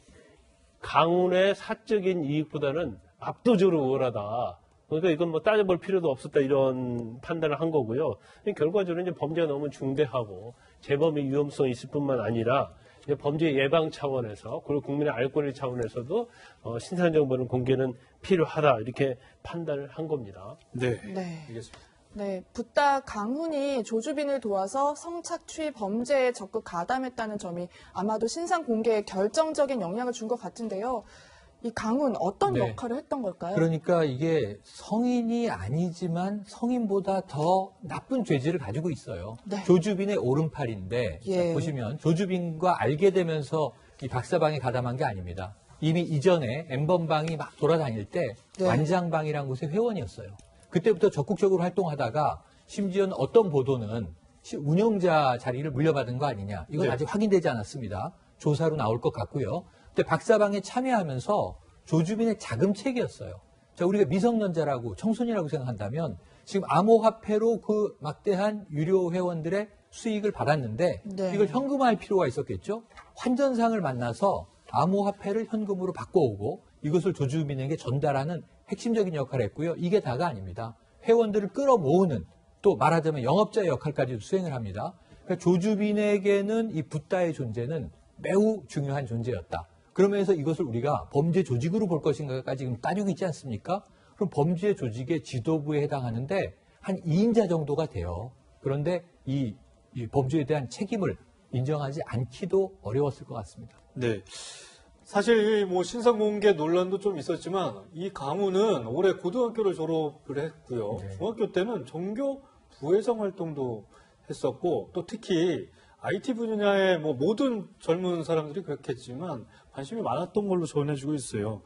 강훈의 사적인 이익보다는 압도적으로 우월하다. 그러니까 이건 뭐 따져볼 필요도 없었다 이런 판단을 한 거고요. 결과적으로 이제 범죄가 너무 중대하고 재범의 위험성이 있을 뿐만 아니라 이제 범죄 예방 차원에서 그리고 국민의 알 권리 차원에서도 신상 정보는 공개는 필요하다 이렇게 판단을 한 겁니다. 네. 네. 알겠습니다. 네, 붓다 강훈이 조주빈을 도와서 성착취 범죄에 적극 가담했다는 점이 아마도 신상 공개에 결정적인 영향을 준 것 같은데요. 이 강훈 어떤 네. 역할을 했던 걸까요? 그러니까 이게 성인이 아니지만 성인보다 더 나쁜 죄질을 가지고 있어요. 네. 조주빈의 오른팔인데 예. 자, 보시면 조주빈과 알게 되면서 이 박사방에 가담한 게 아닙니다. 이미 이전에 N번방이 막 돌아다닐 때 네. 완장방이라는 곳의 회원이었어요. 그때부터 적극적으로 활동하다가 심지어는 어떤 보도는 운영자 자리를 물려받은 거 아니냐. 이건 네. 아직 확인되지 않았습니다. 조사로 나올 것 같고요. 근데 박사방에 참여하면서 조주빈의 자금책이었어요. 자, 우리가 미성년자라고 청소년이라고 생각한다면 지금 암호화폐로 그 막대한 유료 회원들의 수익을 받았는데 네. 이걸 현금화할 필요가 있었겠죠. 환전상을 만나서 암호화폐를 현금으로 바꿔오고 이것을 조주빈에게 전달하는 핵심적인 역할을 했고요. 이게 다가 아닙니다. 회원들을 끌어모으는 또 말하자면 영업자의 역할까지도 수행을 합니다. 그러니까 조주빈에게는 이 붓다의 존재는 매우 중요한 존재였다. 그러면서 이것을 우리가 범죄 조직으로 볼 것인가까지 지금 따지고 있지 않습니까? 그럼 범죄 조직의 지도부에 해당하는데 한 2인자 정도가 돼요. 그런데 이 범죄에 대한 책임을 인정하지 않기도 어려웠을 것 같습니다. 네. 사실 뭐 신상공개 논란도 좀 있었지만 이 강우는 올해 고등학교를 졸업을 했고요. 네. 중학교 때는 종교 부회장 활동도 했었고 또 특히 IT 분야의 뭐 모든 젊은 사람들이 그렇겠지만 관심이 많았던 걸로 전해지고 있어요.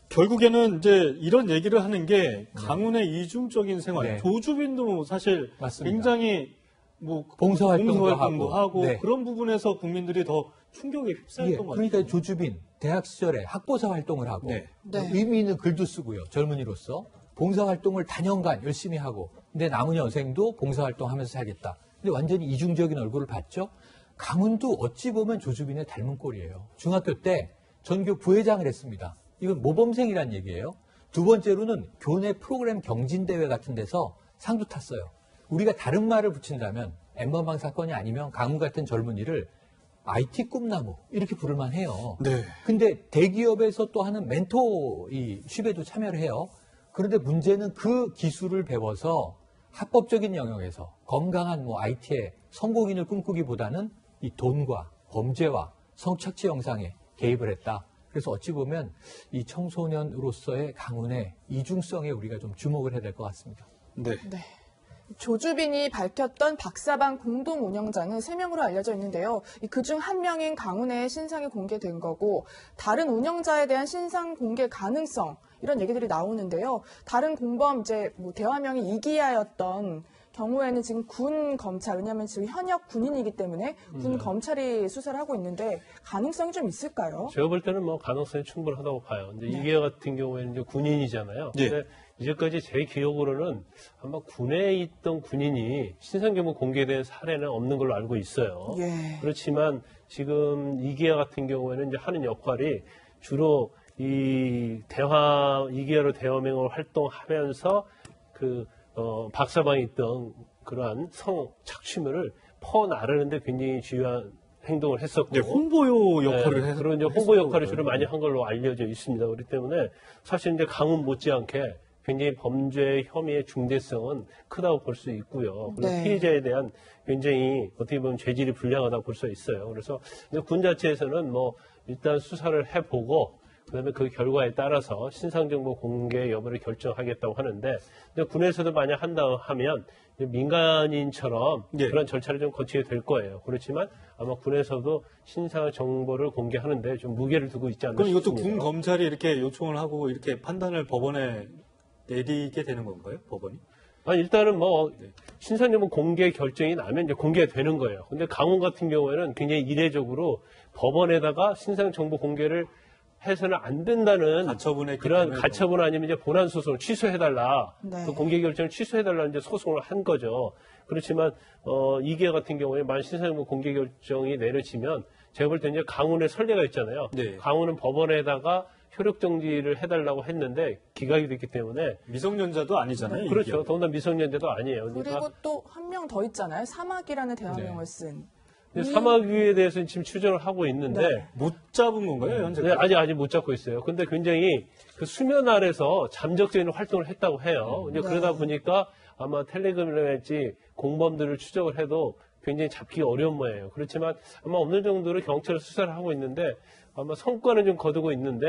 결국에는 이제 이런 얘기를 하는 게 강훈의 이중적인 생활, 네. 조주빈도 사실 맞습니다. 굉장히 뭐 봉사활동도 하고 네. 그런 부분에서 국민들이 더 충격에 휩싸였던 예, 것 같아요. 그러니까 조주빈 대학 시절에 학보사 활동을 하고 네. 의미 있는 글도 쓰고요. 젊은이로서 봉사활동을 단연간 열심히 하고 근데 남은 여생도 봉사활동하면서 살겠다. 근데 완전히 이중적인 얼굴을 봤죠. 강훈도 어찌 보면 조주빈의 닮은 꼴이에요. 중학교 때 전교 부회장을 했습니다. 이건 모범생이란 얘기예요. 두 번째로는 교내 프로그램 경진대회 같은 데서 상도 탔어요. 우리가 다른 말을 붙인다면 엠번방 사건이 아니면 강훈 같은 젊은이를 IT 꿈나무 이렇게 부를만 해요. 네. 근데 대기업에서 또 하는 멘토 쉽에도 참여를 해요. 그런데 문제는 그 기술을 배워서 합법적인 영역에서 건강한 IT의 성공인을 꿈꾸기보다는 이 돈과 범죄와 성착취 영상에 개입을 했다. 그래서 어찌 보면 이 청소년으로서의 강훈의 이중성에 우리가 좀 주목을 해야 될 것 같습니다. 네. 조주빈이 밝혔던 박사방 공동 운영자는 3명으로 알려져 있는데요. 그중 한 명인 강훈의 신상이 공개된 거고 다른 운영자에 대한 신상 공개 가능성 이런 얘기들이 나오는데요. 다른 공범 이제 뭐 대화명이 이기야였던 경우에는 지금 군 검찰 왜냐하면 지금 현역 군인이기 때문에 군 검찰이 수사를 하고 있는데 가능성이 좀 있을까요? 제가 볼 때는 뭐 가능성이 충분하다고 봐요. 이제 이기야 같은 경우에는 이제 군인이잖아요. 네. 근데 이제까지 제 기억으로는 아마 군에 있던 군인이 신상경보 공개된 사례는 없는 걸로 알고 있어요. 예. 그렇지만 지금 이기야 같은 경우에는 이제 하는 역할이 주로 이기야로 대화명으로 활동하면서 박사방에 있던 그러한 성착취물을 퍼나르는데 굉장히 중요한 행동을 했었고. 네, 홍보요 역할을 네, 그런 이제 홍보 역할을 주로 많이 한 걸로 알려져 있습니다. 그렇기 때문에 사실 이제 강훈 못지않게 굉장히 범죄 혐의의 중대성은 크다고 볼 수 있고요. 그리고 네. 피해자에 대한 굉장히 어떻게 보면 죄질이 불량하다고 볼 수 있어요. 그래서 군 자체에서는 뭐 일단 수사를 해보고 그다음에 그 결과에 따라서 신상정보 공개 여부를 결정하겠다고 하는데 근데 군에서도 만약 한다 하면 민간인처럼 네. 그런 절차를 좀 거치게 될 거예요. 그렇지만 아마 군에서도 신상 정보를 공개하는데 좀 무게를 두고 있지 않나 그럼 이것도 싶습니다. 군 검찰이 이렇게 요청을 하고 이렇게 판단을 법원에 내리게 되는 건가요? 법원이? 일단은 뭐 신상정보 공개 결정이 나면 이제 공개가 되는 거예요. 근데 강훈 같은 경우에는 굉장히 이례적으로 법원에다가 신상정보 공개를 해서는 안 된다는 그런 가처분 아니면 이제 본안 소송을 취소해달라. 네. 그 공개 결정을 취소해달라는 이제 소송을 한 거죠. 그렇지만 이기야 같은 경우에 만 신상정보 공개 결정이 내려지면 제가 볼 때 이제 강훈의 선례가 있잖아요. 네. 강훈은 법원에다가 효력 정지를 해달라고 했는데 기각이 됐기 때문에 미성년자도 아니잖아요. 그렇죠. 이기야. 더군다나 미성년자도 아니에요. 그러니까 그리고 또 한 명 더 있잖아요. 사막이라는 대화명을 쓴. 사마귀에 대해서는 지금 추정을 하고 있는데 못 잡은 건가요, 현재? 네, 아직 못 잡고 있어요. 근데 굉장히 그 수면 아래서 잠적적인 활동을 했다고 해요. 이제 그러다 보니까 아마 텔레그램이랄지 공범들을 추적을 해도 굉장히 잡기 어려운 모양이에요. 그렇지만 아마 어느 정도로 경찰 수사를 하고 있는데 아마 성과는 좀 거두고 있는데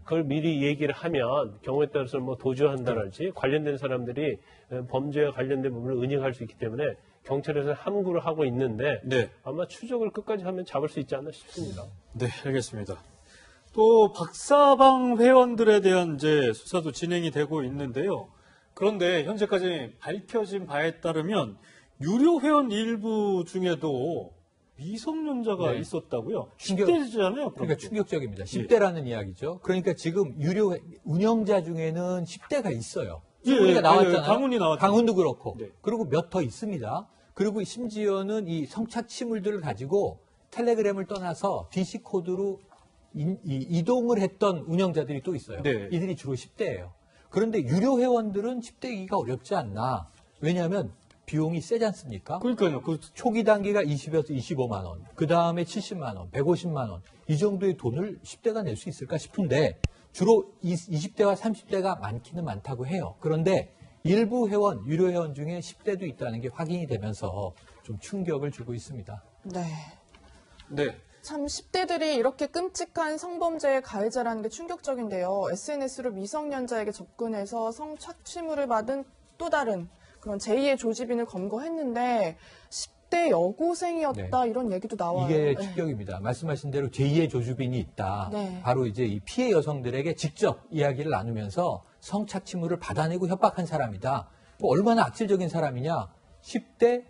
그걸 미리 얘기를 하면 경우에 따라서 뭐 도주한다랄지 관련된 사람들이 범죄와 관련된 부분을 은닉할 수 있기 때문에 경찰에서 함구를 하고 있는데 아마 추적을 끝까지 하면 잡을 수 있지 않나 싶습니다. 네, 알겠습니다. 또 박사방 회원들에 대한 이제 수사도 진행이 되고 있는데요. 그런데 현재까지 밝혀진 바에 따르면 유료 회원 일부 중에도 미성년자가 있었다고요? 10대잖아요. 그러니까 충격적입니다. 10대라는 이야기죠. 그러니까 지금 유료 운영자 중에는 10대가 있어요. 우리가 나왔잖아요. 강훈이 나왔죠. 강훈도 그렇고. 그리고 몇 더 있습니다. 그리고 심지어는 이 성착취물들을 가지고 텔레그램을 떠나서 DC 코드로 이동을 했던 운영자들이 또 있어요. 네. 이들이 주로 10대예요. 그런데 유료 회원들은 10대이기가 어렵지 않나. 왜냐하면 비용이 세지 않습니까? 그러니까요. 초기 단계가 20에서 25만 원, 그 다음에 70만 원, 150만 원, 이 정도의 돈을 10대가 낼 수 있을까 싶은데 주로 20대와 30대가 많기는 많다고 해요. 그런데 일부 회원, 유료 회원 중에 10대도 있다는 게 확인이 되면서 좀 충격을 주고 있습니다. 네. 네. 참 10대들이 이렇게 끔찍한 성범죄의 가해자라는 게 충격적인데요. SNS로 미성년자에게 접근해서 성착취물을 받은 또 다른 그런 제2의 조지빈을 검거했는데 10대 여고생이었다 이런 얘기도 나와요. 이게 충격입니다. 말씀하신 대로 제2의 조주빈이 있다. 네. 바로 이제 이 피해 여성들에게 직접 이야기를 나누면서 성착취물을 받아내고 협박한 사람이다. 뭐 얼마나 악질적인 사람이냐. 10대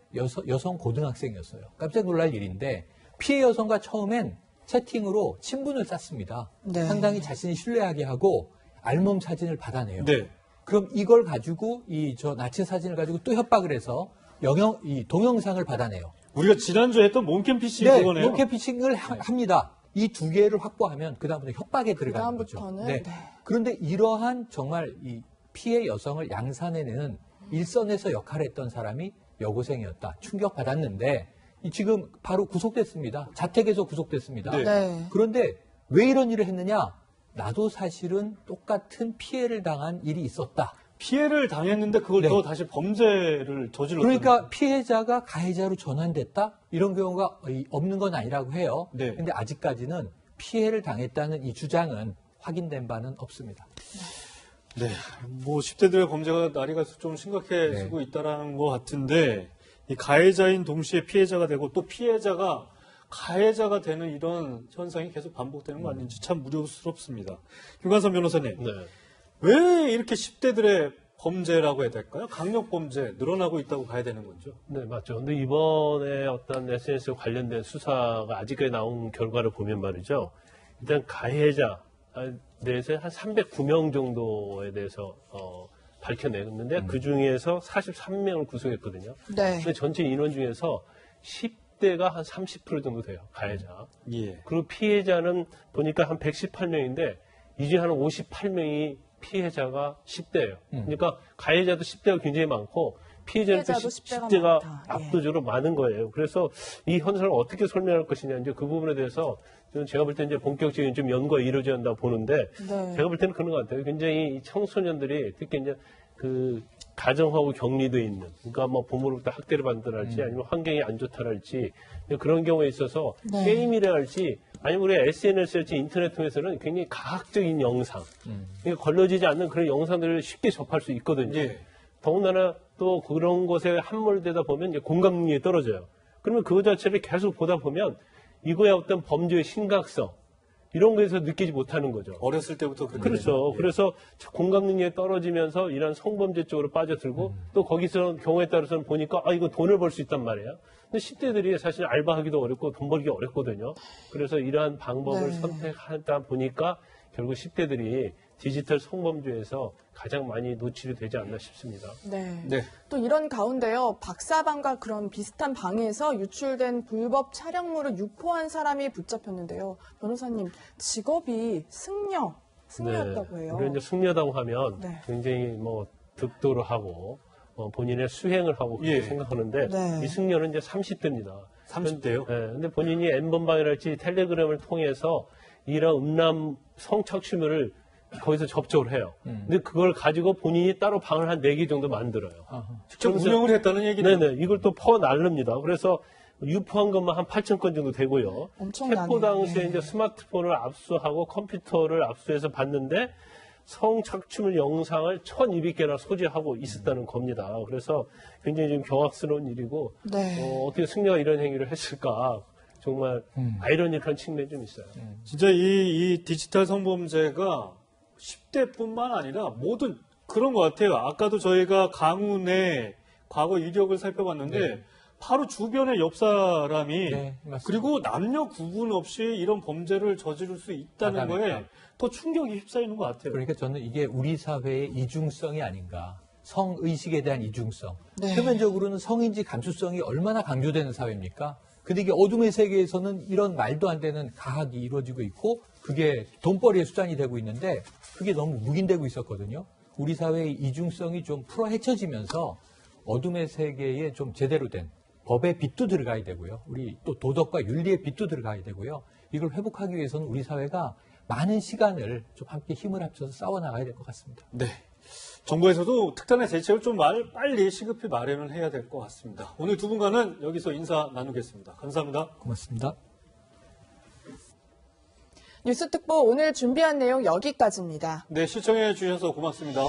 여성 고등학생이었어요. 깜짝 놀랄 일인데 피해 여성과 처음엔 채팅으로 친분을 쌓습니다. 네. 상당히 자신이 신뢰하게 하고 알몸 사진을 받아내요. 네. 그럼 이걸 가지고 저 나체 사진을 가지고 또 협박을 해서 이 동영상을 받아내요. 우리가 지난주에 했던 몬캠피싱 네, 그거네요. 몬캠피싱을 합니다. 이 두 개를 확보하면 그다음부터 협박에 들어가는 거죠. 네. 그런데 이러한 정말 이 피해 여성을 양산해내는 일선에서 역할을 했던 사람이 여고생이었다. 충격받았는데 지금 바로 구속됐습니다. 자택에서 구속됐습니다. 네. 그런데 왜 이런 일을 했느냐? 나도 사실은 똑같은 피해를 당한 일이 있었다. 피해를 당했는데 그걸 네. 또 다시 범죄를 저질렀다. 그러니까 피해자가 가해자로 전환됐다? 이런 경우가 없는 건 아니라고 해요. 네. 근데 아직까지는 피해를 당했다는 이 주장은 확인된 바는 없습니다. 네. 뭐 10대들의 범죄가 날이 갈수록 좀 심각해지고 있다라는 것 같은데 이 가해자인 동시에 피해자가 되고 또 피해자가 가해자가 되는 이런 현상이 계속 반복되는 거 아닌지 참 우려스럽습니다. 김관선 변호사님. 네. 왜 이렇게 10대들의 범죄라고 해야 될까요? 강력범죄 늘어나고 있다고 봐야 되는 거죠? 네, 맞죠. 근데 이번에 어떤 SNS 관련된 수사가 아직까지 나온 결과를 보면 말이죠. 일단 가해자 내에서 한 309명 정도에 대해서 밝혀냈는데 그 중에서 43명을 구속했거든요. 네. 근데 전체 인원 중에서 10대가 한 30% 정도 돼요. 가해자. 예. 그리고 피해자는 보니까 한 118명인데 이제 한 58명이 피해자가 10대예요. 그러니까 가해자도 10대가 굉장히 많고 피해자도 10대가 압도적으로 많은 거예요. 그래서 이 현상을 어떻게 설명할 것이냐 이제 그 부분에 대해서 제가 볼 때 이제 본격적인 좀 연구가 이루어져야 한다 보는데 네. 제가 볼 때는 그런 것 같아요. 굉장히 청소년들이 특히 이제 그 가정하고 격리돼 있는, 그러니까 뭐 부모로부터 학대를 받는다랄지 아니면 환경이 안 좋다랄지 그런 경우에 있어서 네. 게임이라 할지 아니면 우리가 SNS랄지 인터넷 통해서는 굉장히 과학적인 영상, 그러니까 걸러지지 않는 그런 영상들을 쉽게 접할 수 있거든요. 예. 더군다나 또 그런 것에 함몰되다 보면 이제 공감 능력이 떨어져요. 그러면 그거 자체를 계속 보다 보면 이거의 어떤 범죄의 심각성 이런 거에서 느끼지 못하는 거죠. 어렸을 때부터 그렇죠. 예. 그래서 공감 능력이 떨어지면서 이런 성범죄 쪽으로 빠져들고 또 거기서 경우에 따라서는 보니까 이거 돈을 벌 수 있단 말이에요. 근데 10대들이 사실 알바하기도 어렵고 돈 벌기 어렵거든요. 그래서 이러한 방법을 네. 선택하다 보니까 결국 10대들이 디지털 성범죄에서 가장 많이 노출이 되지 않나 싶습니다. 네. 네. 또 이런 가운데요, 박사방과 그런 비슷한 방에서 유출된 불법 촬영물을 유포한 사람이 붙잡혔는데요. 변호사님, 직업이 승려였다고 해요. 우리가 이제 승려다고 하면 네. 굉장히 뭐 득도를 하고 본인의 수행을 하고 그렇게 예. 생각하는데 네. 이 승려는 이제 30대입니다. 30대요? 근데 본인이 N번방이랄지 텔레그램을 통해서 이런 음란 성착취물을 거기서 접촉을 해요. 근데 그걸 가지고 본인이 따로 방을 한 4개 정도 만들어요. 직접 운영을 했다는 얘기네요. 네네. 이걸 또 퍼날릅니다. 그래서 유포한 것만 한 8,000건 정도 되고요. 엄청나네요. 체포 당시에 네. 이제 스마트폰을 압수하고 컴퓨터를 압수해서 봤는데 성착취물 영상을 1,200개나 소지하고 있었다는 겁니다. 그래서 굉장히 좀 경악스러운 일이고 네. 어떻게 승려가 이런 행위를 했을까 정말 아이러니한 측면이 좀 있어요. 진짜 이 디지털 성범죄가 10대뿐만 아니라 모든 그런 것 같아요. 아까도 저희가 강훈의 과거 이력을 살펴봤는데 네. 바로 주변의 옆 사람이 네, 맞습니다. 그리고 남녀 구분 없이 이런 범죄를 저지를 수 있다는 거에 더 충격이 휩싸이는 것 같아요. 그러니까 저는 이게 우리 사회의 이중성이 아닌가. 성의식에 대한 이중성. 네. 표면적으로는 성인지 감수성이 얼마나 강조되는 사회입니까? 근데 이게 어둠의 세계에서는 이런 말도 안 되는 가학이 이루어지고 있고 그게 돈벌이의 수단이 되고 있는데 그게 너무 묵인되고 있었거든요. 우리 사회의 이중성이 좀 풀어 헤쳐지면서 어둠의 세계에 좀 제대로 된 법의 빛도 들어가야 되고요. 우리 또 도덕과 윤리의 빛도 들어가야 되고요. 이걸 회복하기 위해서는 우리 사회가 많은 시간을 좀 함께 힘을 합쳐서 싸워나가야 될 것 같습니다. 네. 정부에서도 특단의 대책을 좀 빨리 시급히 마련을 해야 될 것 같습니다. 오늘 두 분과는 여기서 인사 나누겠습니다. 감사합니다. 고맙습니다. 뉴스특보 오늘 준비한 내용 여기까지입니다. 네, 시청해 주셔서 고맙습니다.